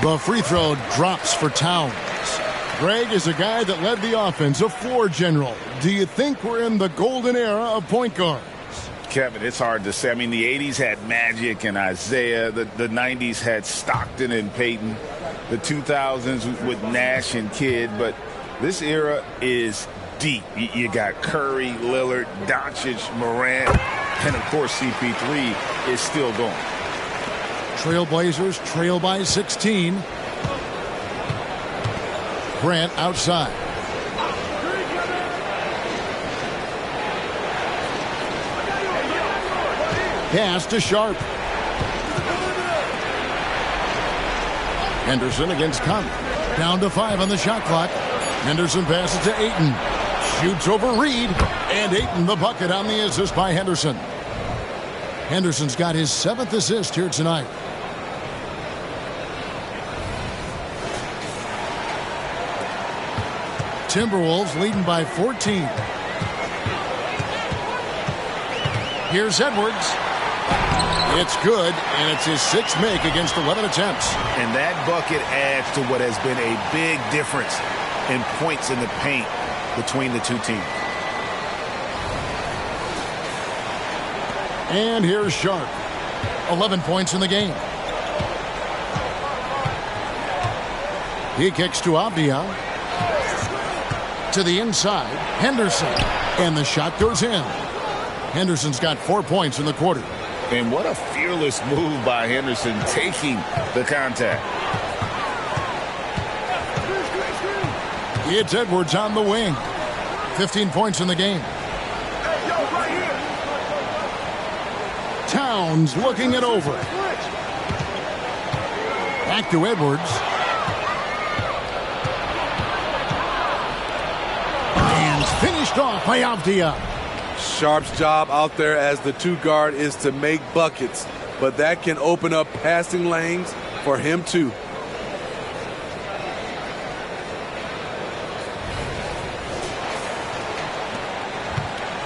The free throw drops for Towns. Greg is a guy that led the offense, a floor general. Do you think we're in the golden era of point guards? Kevin, it's hard to say. I mean, the 80s had Magic and Isaiah. The 90s had Stockton and Peyton. The 2000s with Nash and Kidd. But this era is deep. You got Curry, Lillard, Doncic, Morant, and, of course, CP3 is still going. Trailblazers trail by 16. Grant outside. Pass to Sharp. Henderson against Conley. Down to 5 on the shot clock. Henderson passes to Ayton. Shoots over Reid. And Ayton the bucket on the assist by Henderson. Henderson's got his 7th assist here tonight. Timberwolves leading by 14. Here's Edwards. It's good, and it's his 6th make against 11 attempts. And that bucket adds to what has been a big difference in points in the paint between the two teams. And here's Sharp. 11 points in the game. He kicks to Avdia. To the inside, Henderson. And the shot goes in. Henderson's got 4 points in the quarter. And what a fearless move by Henderson, taking the contact. It's Edwards on the wing. 15 points in the game. Towns looking it over. Back to Edwards. off by Avdia. Sharp's job out there as the 2 guard is to make buckets, but that can open up passing lanes for him too.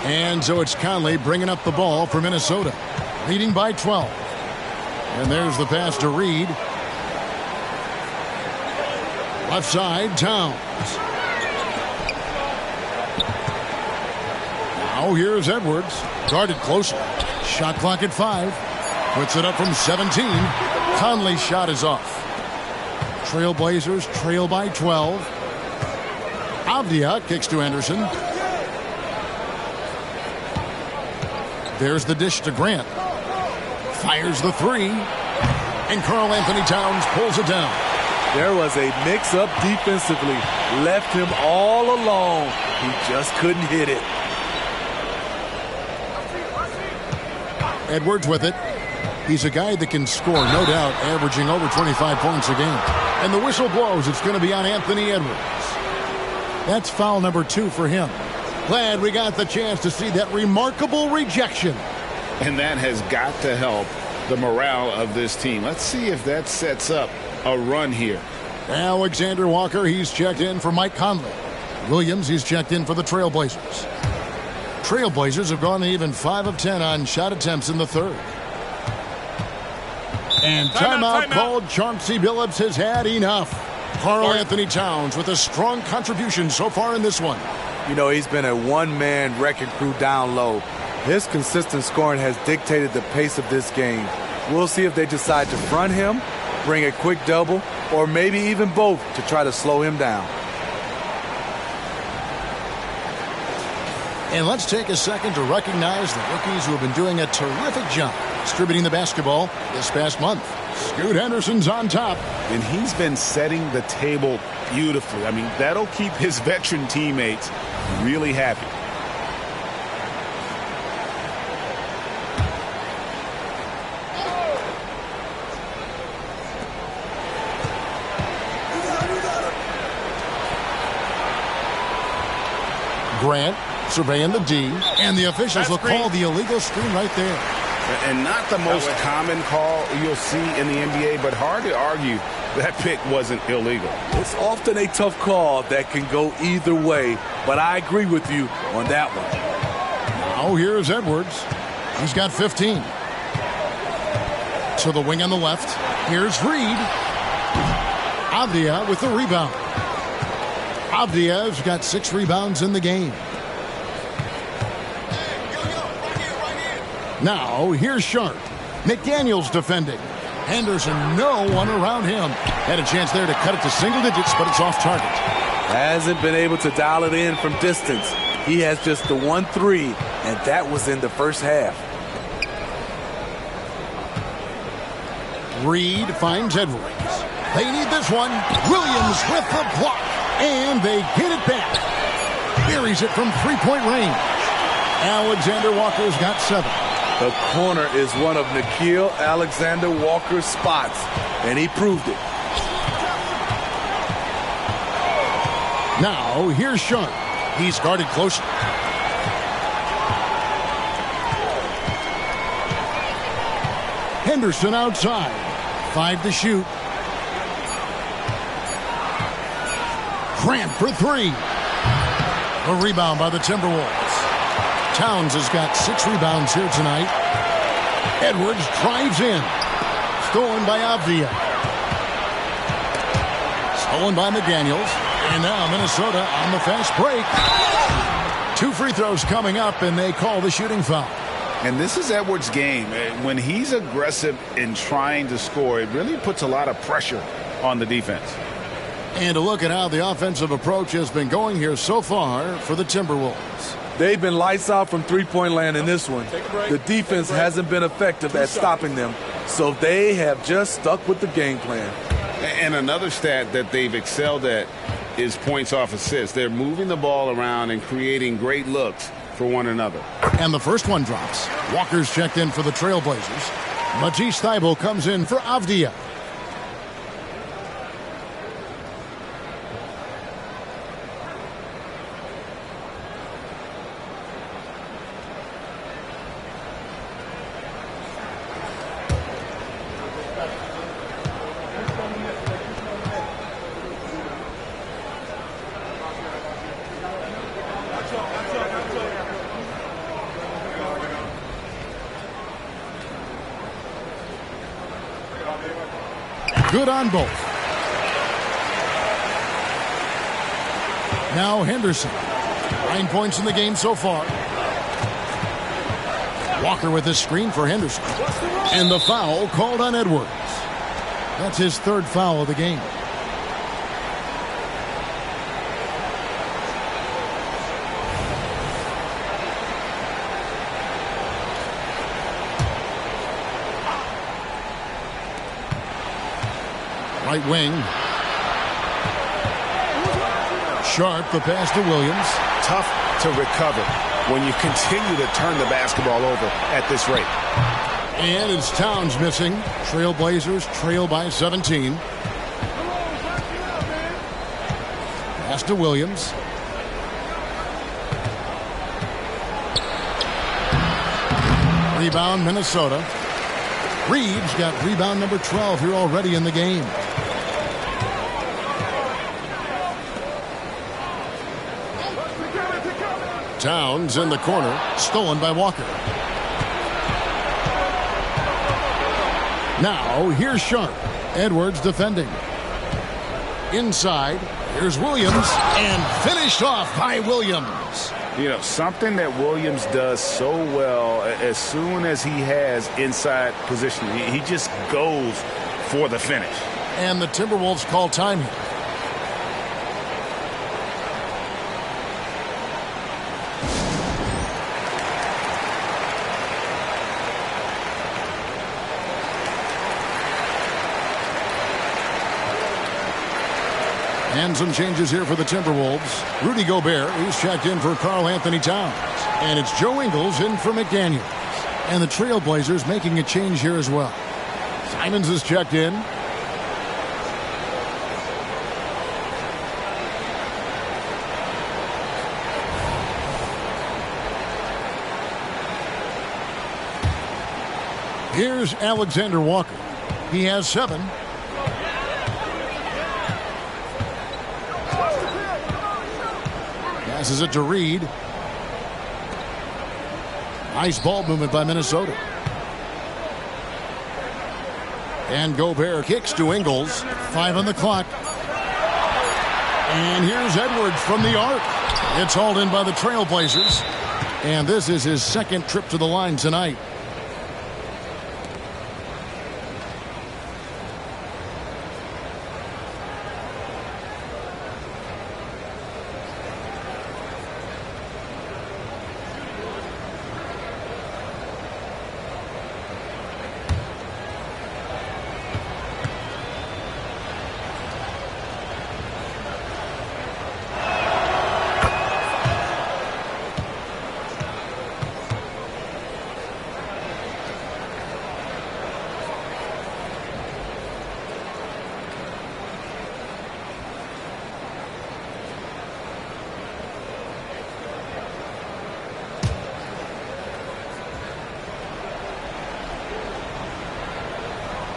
And so it's Conley bringing up the ball for Minnesota, leading by 12. And there's the pass to Reed. Left side, Towns. Now here's Edwards. Guarded closely. Shot clock at 5. Puts it up from 17. Conley's shot is off. Trailblazers trail by 12. Avdia kicks to Henderson. There's the dish to Grant. Fires the 3. And Karl-Anthony Towns pulls it down. There was a mix-up defensively. Left him all alone. He just couldn't hit it. Edwards with it. He's a guy that can score, no doubt, averaging over 25 points a game. And the whistle blows. It's going to be on Anthony Edwards. That's foul number 2 for him. Glad we got the chance to see that remarkable rejection. And that has got to help the morale of this team. Let's see if that sets up a run here. Alexander Walker, he's checked in for Mike Conley. Williams, he's checked in for the Trailblazers. Trailblazers have gone even 5 of 10 on shot attempts in the third. And timeout called. Chauncey Billups has had enough. Karl-Anthony Towns with a strong contribution so far in this one. You know, he's been a one-man wrecking crew down low. His consistent scoring has dictated the pace of this game. We'll see if they decide to front him, bring a quick double, or maybe even both to try to slow him down. And let's take a second to recognize the rookies who have been doing a terrific job distributing the basketball this past month. Scoot Henderson's on top. And he's been setting the table beautifully. I mean, that'll keep his veteran teammates really happy. Grant surveying the D, and the officials will call the illegal screen right there. And not the most common call you'll see in the NBA, but hard to argue that pick wasn't illegal. It's often a tough call that can go either way, but I agree with you on that one. Now here's Edwards. He's got 15. To the wing on the left. Here's Reed. Avdia with the rebound. Avdia's got 6 rebounds in the game. Now, here's Sharp. McDaniels defending. Henderson, no one around him. Had a chance there to cut it to single digits, but it's off target. Hasn't been able to dial it in from distance. He has just the 1-3, and that was in the first half. Reed finds Edwards. They need this one. Williams with the block, and they get it back. Buries it from 3-point range. Alexander Walker's got 7. The corner is one of Nickeil Alexander Walker's spots, and he proved it. Now, here's Sharp. He's guarded closely. Henderson outside. 5 to shoot. Grant for 3. A rebound by the Timberwolves. Towns has got 6 rebounds here tonight. Edwards drives in. Stolen by Avdia. Stolen by McDaniels. And now Minnesota on the fast break. 2 free throws coming up, and they call the shooting foul. And this is Edwards' game. When he's aggressive in trying to score, it really puts a lot of pressure on the defense. And a look at how the offensive approach has been going here so far for the Timberwolves. They've been lights out from three-point land in this one. The defense hasn't been effective at stopping them, so they have just stuck with the game plan. And another stat that they've excelled at is points off assists. They're moving the ball around and creating great looks for one another. And the first one drops. Walker's checked in for the Trailblazers. Matisse Thybulle comes in for Avdia. Good on both. Now Henderson. 9 points in the game so far. Walker with this screen for Henderson. And the foul called on Edwards. That's his third foul of the game. Right wing. Sharp, the pass to Williams. Tough to recover when you continue to turn the basketball over at this rate. And it's Towns missing. Trailblazers trail by 17. Pass to Williams. Rebound, Minnesota. Reeves got rebound number 12 here already in the game. Towns in the corner, stolen by Walker. Now, here's Sharp. Edwards defending. Inside, here's Williams, and finished off by Williams. You know, something that Williams does so well, as soon as he has inside position, he just goes for the finish. And the Timberwolves call time here. And some changes here for the Timberwolves. Rudy Gobert, he's checked in for Karl Anthony Towns. And it's Joe Ingles in for McDaniels. And the Trailblazers making a change here as well. Simons is checked in. Here's Alexander Walker. He has 7. Passes it to Reed. Nice ball movement by Minnesota. And Gobert kicks to Ingles. 5 on the clock. And here's Edwards from the arc. It's hauled in by the Trailblazers. And this is his second trip to the line tonight.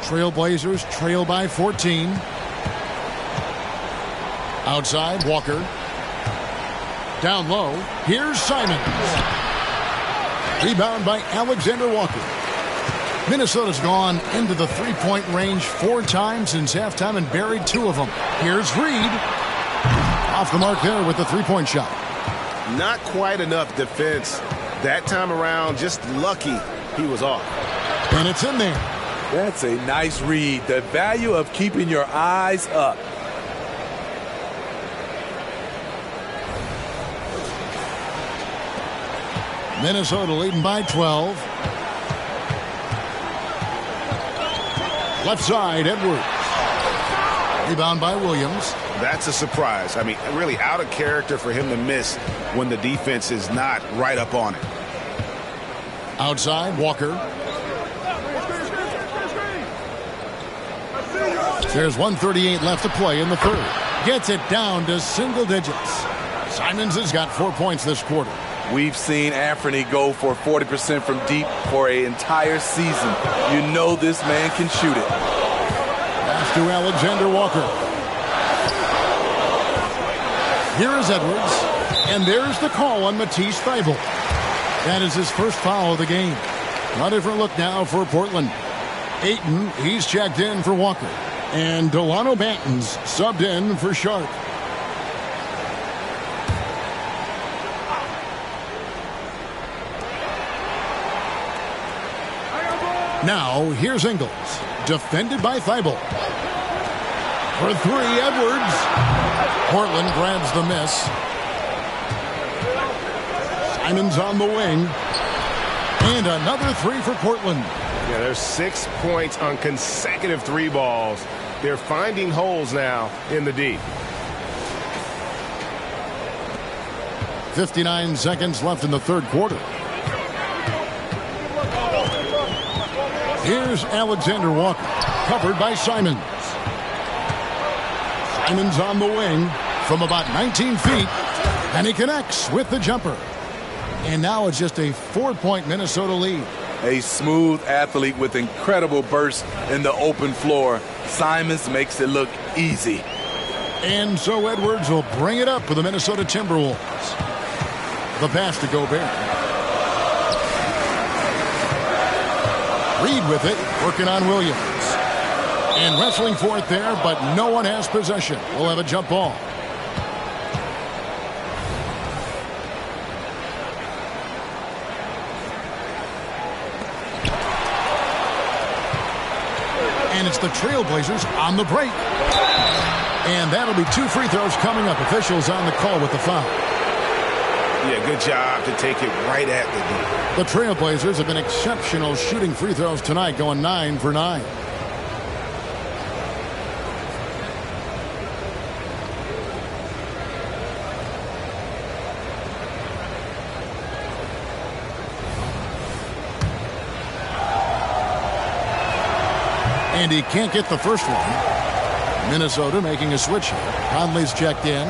Trailblazers trail by 14. Outside, Walker. Down low, here's Simons. Rebound by Alexander Walker. Minnesota's gone into the three-point range 4 times since halftime and buried 2 of them. Here's Reed. Off the mark there with the three-point shot. Not quite enough defense that time around. Just lucky he was off. And it's in there. That's a nice read. The value of keeping your eyes up. Minnesota leading by 12. Left side, Edwards. Rebound by Williams. That's a surprise. I mean, really out of character for him to miss when the defense is not right up on it. Outside, Walker. There's 1:38 left to play in the third. Gets it down to single digits. Simons has got 4 points this quarter. We've seen Anthony go for 40% from deep for an entire season. You know this man can shoot it. Pass to Alexander Walker. Here is Edwards. And there's the call on Matisse Thybulle. That is his first foul of the game. A different look now for Portland. Ayton, he's checked in for Walker. And Delano Banton's subbed in for Sharp. Now, here's Ingles. Defended by Thibault. For three, Edwards. Portland grabs the miss. Simon's on the wing. And another three for Portland. Yeah, there's 6 points on consecutive three balls. They're finding holes now in the D. 59 seconds left in the third quarter. Here's Alexander Walker, covered by Simons. Simons on the wing from about 19 feet, and he connects with the jumper. And now it's just a 4-point Minnesota lead. A smooth athlete with incredible burst in the open floor. Simons makes it look easy. And so Edwards will bring it up for the Minnesota Timberwolves. The pass to Gobert. Reed with it, working on Williams. And wrestling for it there, but no one has possession. We'll have a jump ball. And it's the Trailblazers on the break. And that'll be 2 free throws coming up. Officials on the call with the foul. Yeah, good job to take it right at the D. The Trailblazers have been exceptional shooting free throws tonight, going 9 for 9. And he can't get the first one. Minnesota making a switch here. Conley's checked in.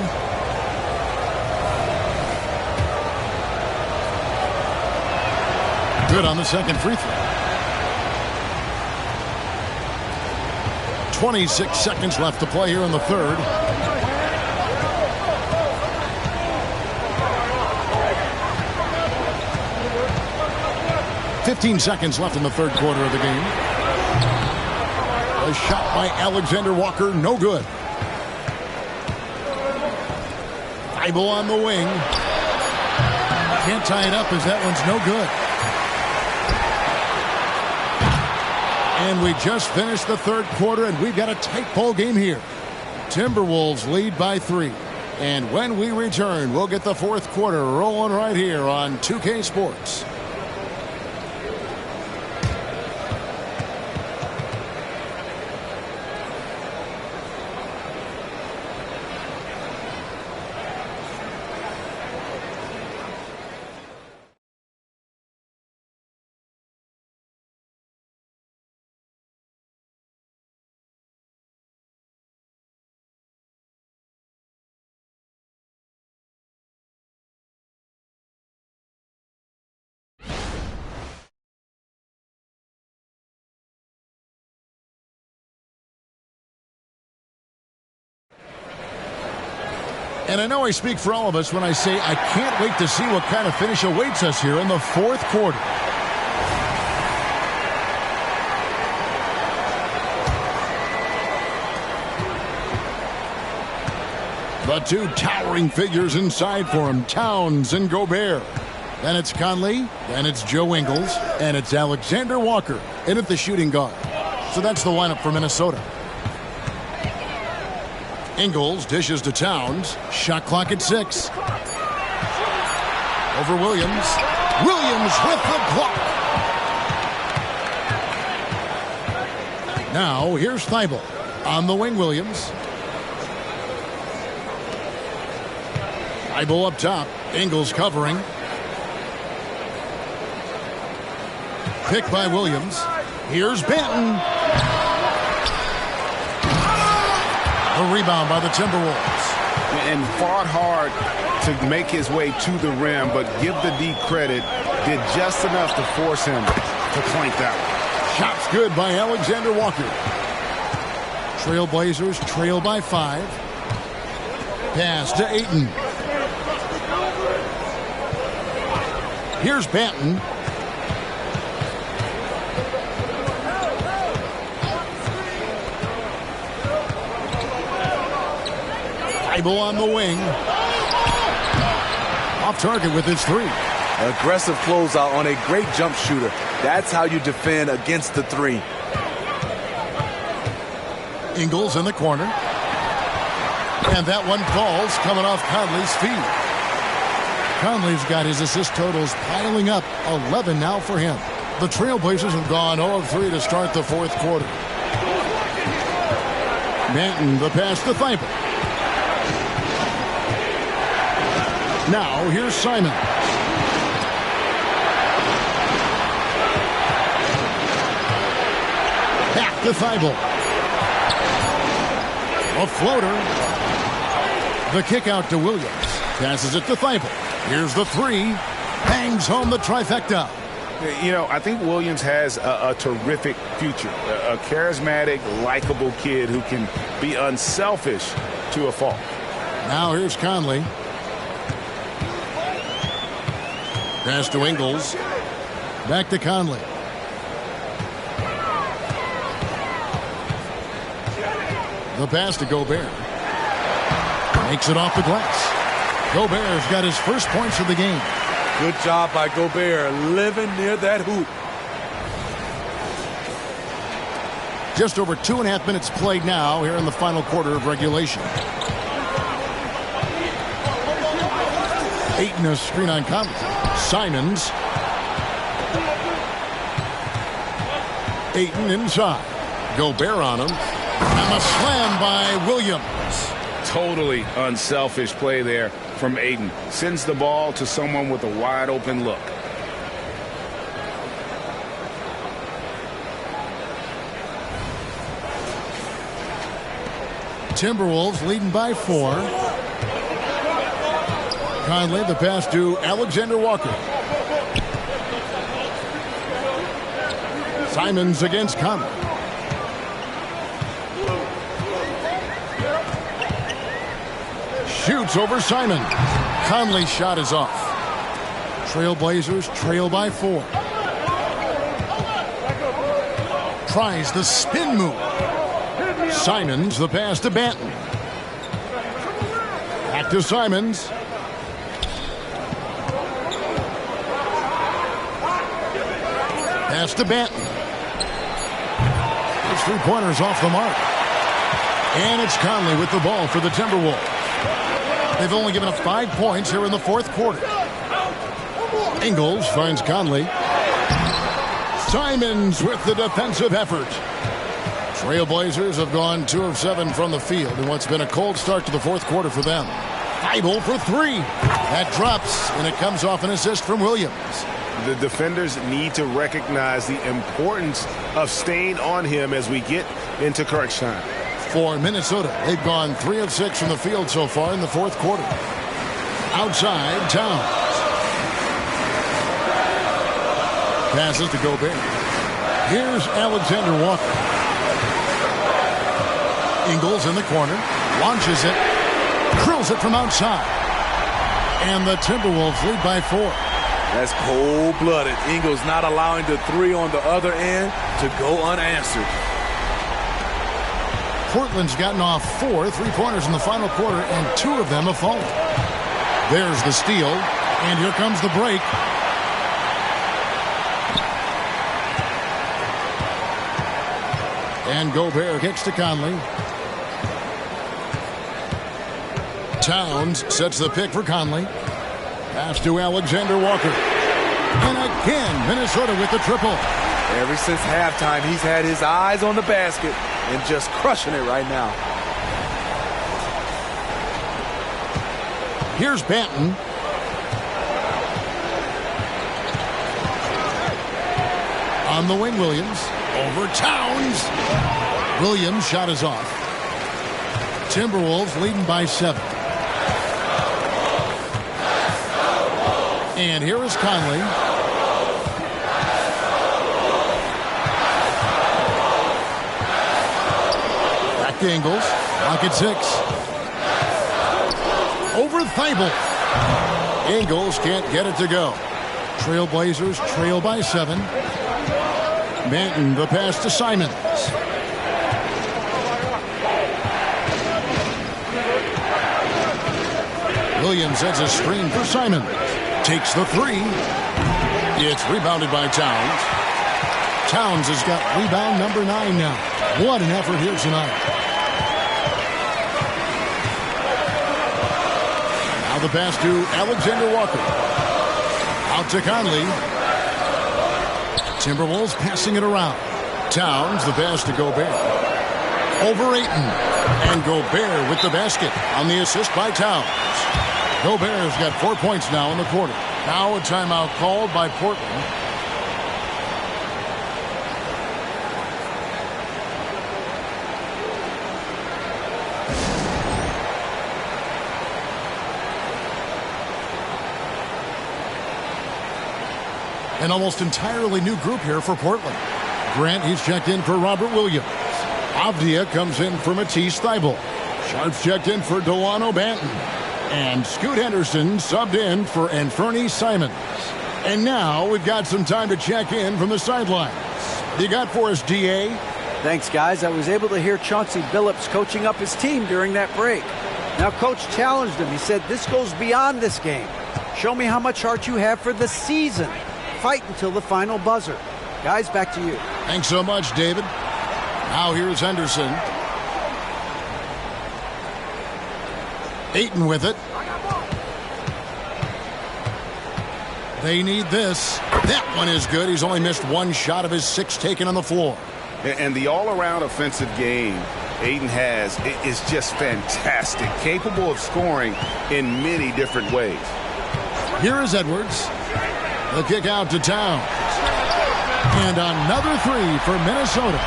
Good on the second free throw. 26 seconds left to play here in the third. "15 seconds left in the third quarter of the game. A shot by Alexander Walker, no good. Thibault on the wing. Can't tie it up as that one's no good. And we just finished the third quarter, and we've got a tight ball game here. Timberwolves lead by 3. And when we return, we'll get the fourth quarter rolling right here on 2K Sports. And I know I speak for all of us when I say I can't wait to see what kind of finish awaits us here in the fourth quarter. The two towering figures inside for him, Towns and Gobert. Then it's Conley, then it's Joe Ingles, and it's Alexander Walker in at the shooting guard. So that's the lineup for Minnesota. Ingles dishes to Towns. Shot clock at 6. Over Williams. Williams with the block. Now here's Thibault. On the wing, Williams. Thibault up top. Ingles covering. Picked by Williams. Here's Banton. A rebound by the Timberwolves. And fought hard to make his way to the rim, but give the D credit, did just enough to force him to point that one. Shots good by Alexander Walker. Trailblazers trail by 5. Pass to Ayton. Here's Banton. Thibault on the wing. Off target with his three. Aggressive closeout on a great jump shooter. That's how you defend against the three. Ingles in the corner. And that one falls coming off Conley's feet. Conley's got his assist totals piling up. 11 now for him. The Trailblazers have gone 0 of 3 to start the fourth quarter. Manton, the pass to Thibault. Now here's Simon. Back to Thibault. A floater. The kick out to Williams. Passes it to Thibault. Here's the three. Bangs home the trifecta. You know, I think Williams has a terrific future. A charismatic, likable kid who can be unselfish to a fault. Now here's Conley. Pass to Ingles. Back to Conley. The pass to Gobert. Makes it off the glass. Gobert's got his first points of the game. Good job by Gobert, living near that hoop. Just over 2.5 minutes played now here in the final quarter of regulation. Ayton a screen on Conley. Simons. Ayton inside. Gobert on him. And a slam by Williams. Totally unselfish play there from Ayton. Sends the ball to someone with a wide open look. Timberwolves leading by 4. Conley, the pass to Alexander Walker. Simons against Conley. Shoots over Simon. Conley's shot is off. Trailblazers trail by 4. Tries the spin move. Simons, the pass to Banton. Back to Simons. Pass to Banton. His three-pointers off the mark. And it's Conley with the ball for the Timberwolves. They've only given up 5 points here in the fourth quarter. Ingles finds Conley. Simons with the defensive effort. Trailblazers have gone 2 of 7 from the field in what's been a cold start to the fourth quarter for them. Thibault for 3. That drops, and it comes off an assist from Williams. The defenders need to recognize the importance of staying on him as we get into crunch time. For Minnesota, they've gone 3 of 6 from the field so far in the fourth quarter. Outside, Towns. Passes to Gobert. Here's Alexander Walker. Ingles in the corner. Launches it. Drills it from outside. And the Timberwolves lead by 4. That's cold-blooded. Ingles not allowing the three on the other end to go unanswered. Portland's gotten off 4 three-pointers in the final quarter, and 2 of them have fallen. There's the steal, and here comes the break. And Gobert kicks to Conley. Towns sets the pick for Conley. Pass to Alexander Walker. And again, Minnesota with the triple. Ever since halftime, he's had his eyes on the basket and just crushing it right now. Here's Banton. On the wing, Williams. Over Towns. Williams' shot is off. Timberwolves leading by 7. And here is Conley. Back to Ingles. Clock at 6. Over Thibault. Ingles can't get it to go. Trailblazers trail by 7. Manton, the pass to Simons. Williams sets a screen for Simon. Takes the three. It's rebounded by Towns. Towns has got rebound number 9 now. What an effort here tonight. Now the pass to Alexander Walker. Out to Conley. Timberwolves passing it around. Towns, the pass to Gobert. Over Ayton. And Gobert with the basket on the assist by Towns. Gobert has got 4 points now in the quarter. Now a timeout called by Portland. An almost entirely new group here for Portland. Grant, he's checked in for Robert Williams. Avdia comes in for Matisse Thybulle. Sharp's checked in for Delano Banton. And Scoot Henderson subbed in for Anfernee Simons. And now we've got some time to check in from the sidelines. You got for us, D.A.? Thanks, guys. I was able to hear Chauncey Billups coaching up his team during that break. Now, Coach challenged him. He said, this goes beyond this game. Show me how much heart you have for the season. Fight until the final buzzer. Guys, back to you. Thanks so much, David. Now here's Henderson. Ayton with it. They need this. That one is good. He's only missed 1 shot of his 6 taken on the floor. And the all-around offensive game Ayton has is just fantastic. Capable of scoring in many different ways. Here is Edwards. The kick out to Towns. And another 3 for Minnesota.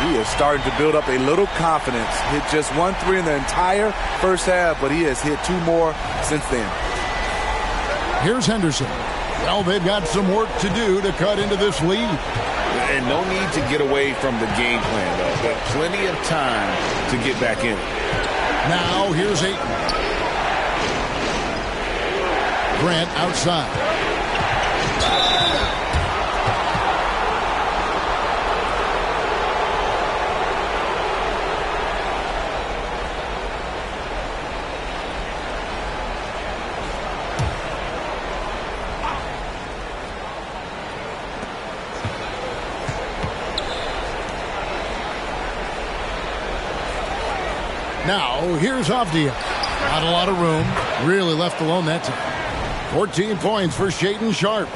He is starting to build up a little confidence. Hit just 1 3 in the entire first half, but he has hit 2 more since then. Here's Henderson. Well, they've got some work to do to cut into this lead. And no need to get away from the game plan, though. But plenty of time to get back in it. Now, here's Ayton. Grant outside. Now, here's Avdia. Not a lot of room. Really left alone that time. 14 points for Shaedon Sharpe.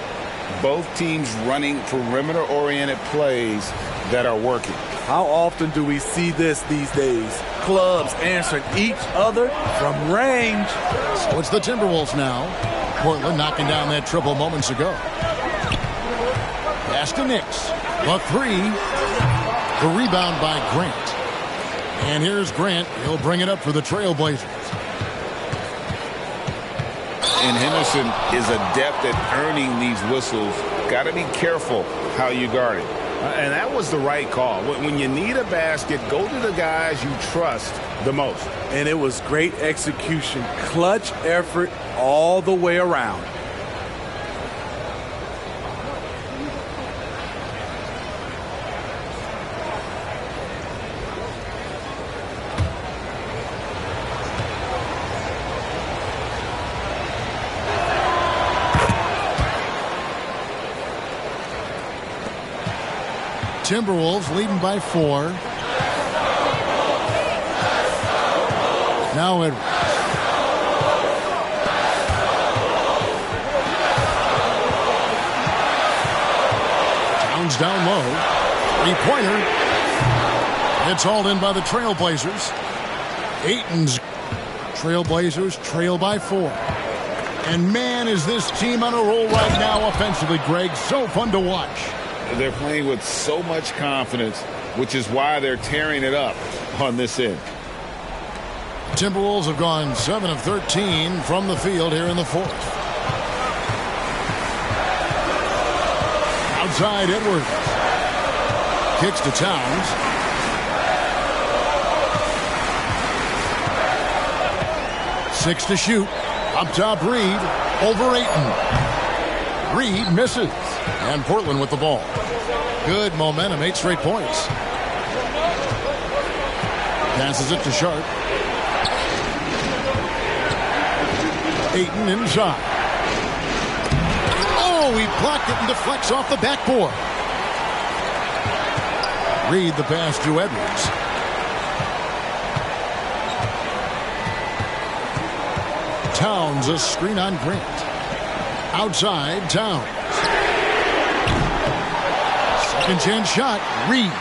Both teams running perimeter-oriented plays that are working. How often do we see this these days? Clubs answering each other from range. So it's the Timberwolves now. Portland knocking down that triple moments ago. Pass to Nix. The 3. The rebound by Grant. And here's Grant. He'll bring it up for the Trailblazers. And Henderson is adept at earning these whistles. Got to be careful how you guard it. And that was the right call. When you need a basket, go to the guys you trust the most. And it was great execution. Clutch effort all the way around. Timberwolves leading by 4. Now Edwards. Towns down low. 3-pointer. It's hauled in by the Trailblazers. Ayton's Trailblazers trail by 4. And man, is this team on a roll right now offensively, Greg. So fun to watch. They're playing with so much confidence, which is why they're tearing it up on this end. Timberwolves have gone 7 of 13 from the field here in the 4th. Outside Edwards. Kicks to Towns. Six to shoot. Up top Reed. Over Ayton. Reed misses. And Portland with the ball. Good momentum, 8 straight points. Passes it to Sharpe. Ayton inside. Oh, he blocked it and deflects off the backboard. Reed the pass to Edwards. Towns a screen on Grant. Outside, Towns. Second chance shot. Reed.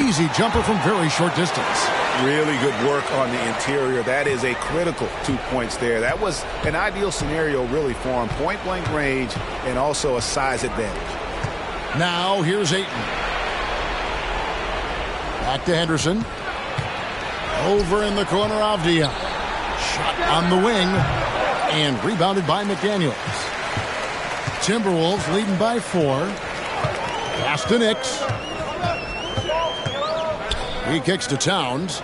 Easy jumper from very short distance. Really good work on the interior. That is a critical 2 points there. That was an ideal scenario really for him. Point blank range and also a size advantage. Now here's Ayton. Back to Henderson. Over in the corner, Avdia. Shot on the wing. And rebounded by McDaniels. Timberwolves leading by 4. Pass to Nix. He kicks to Towns.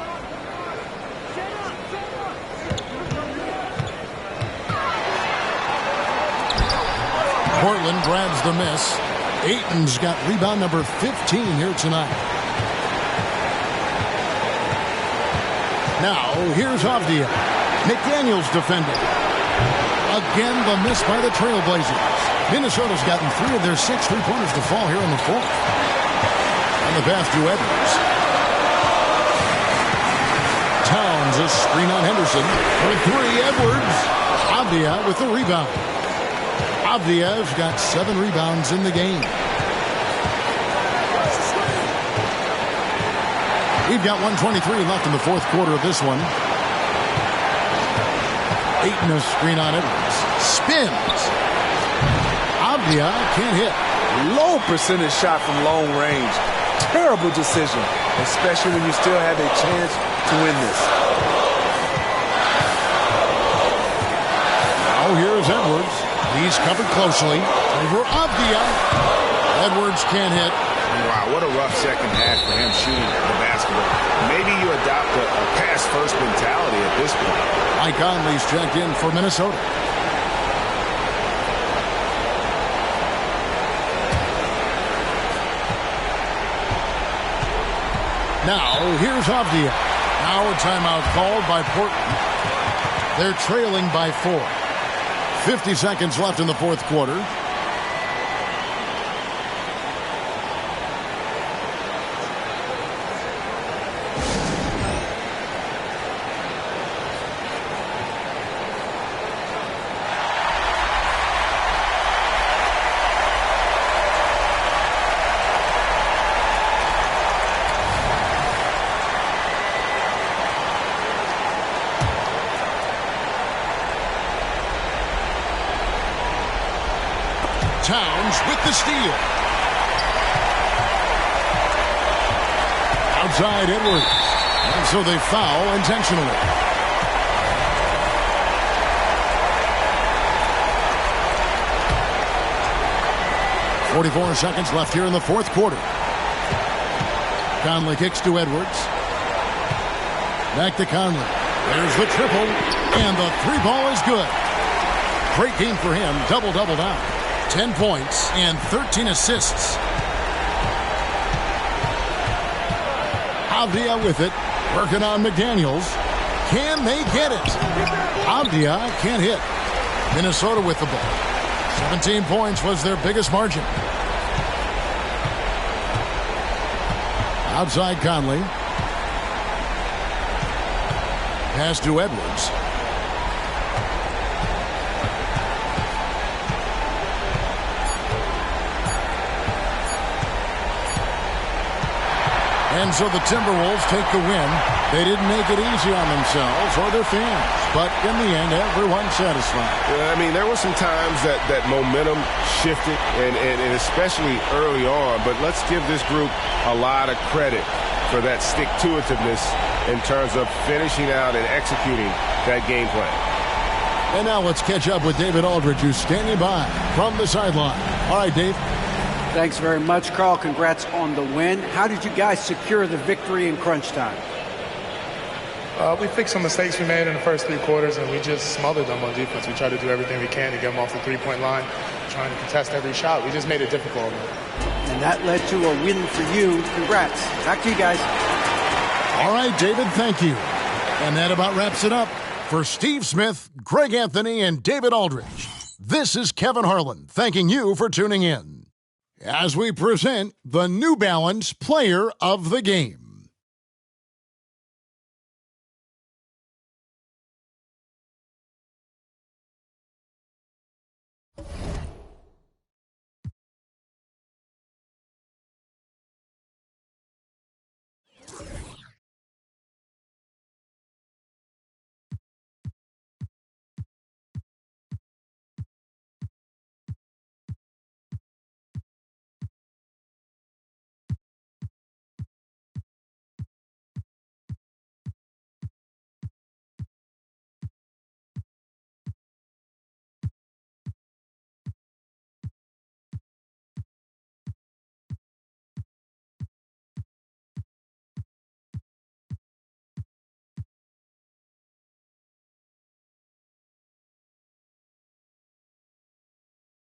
Portland grabs the miss. Ayton's got rebound number 15 here tonight. Now, here's Avdia. McDaniels defending. Again, the miss by the Trailblazers. Minnesota's gotten 3 of their 6 3-pointers to fall here in the 4th. And the pass to Edwards. Towns a screen on Henderson. For 3, Edwards. Avdia with the rebound. Avdia's got 7 rebounds in the game. We've got 1:23 left in the 4th quarter of this one. Ayton a screen on Edwards. Spins. Avdia can't hit. Low percentage shot from long range. Terrible decision, especially when you still have a chance to win this. Now here's Edwards. He's covered closely. Over Avdia. Edwards can't hit. Wow, what a rough second half for him shooting the basketball. Maybe you adopt a pass-first mentality at this point. Mike Conley's checked in for Minnesota. Now, here's Avdia. Now a timeout called by Portland. They're trailing by 4. 50 seconds left in the 4th quarter. Towns with the steal. Outside Edwards. And so they foul intentionally. .44 seconds left here in the 4th quarter. Conley kicks to Edwards. Back to Conley. There's the triple. And the 3-ball is good. Great game for him. Double-double now. 10 points and 13 assists. Avdia with it. Working on McDaniels. Can they get it? Avdia can't hit. Minnesota with the ball. 17 points was their biggest margin. Outside Conley. Pass to Edwards. And so the Timberwolves take the win. They didn't make it easy on themselves or their fans. But in the end, everyone's satisfied. I mean, there were some times that momentum shifted, and especially early on. But let's give this group a lot of credit for that stick-to-itiveness in terms of finishing out and executing that game plan. And now let's catch up with David Aldridge, who's standing by from the sideline. All right, Dave. Thanks very much, Carl. Congrats on the win. How did you guys secure the victory in crunch time? We fixed some mistakes we made in the first 3 quarters, and we just smothered them on defense. We tried to do everything we can to get them off the 3-point line, trying to contest every shot. We just made it difficult. And that led to a win for you. Congrats. Back to you guys. All right, David, thank you. And that about wraps it up For Steve Smith, Greg Anthony, and David Aldridge, this is Kevin Harlan thanking you for tuning in as we present the New Balance Player of the Game.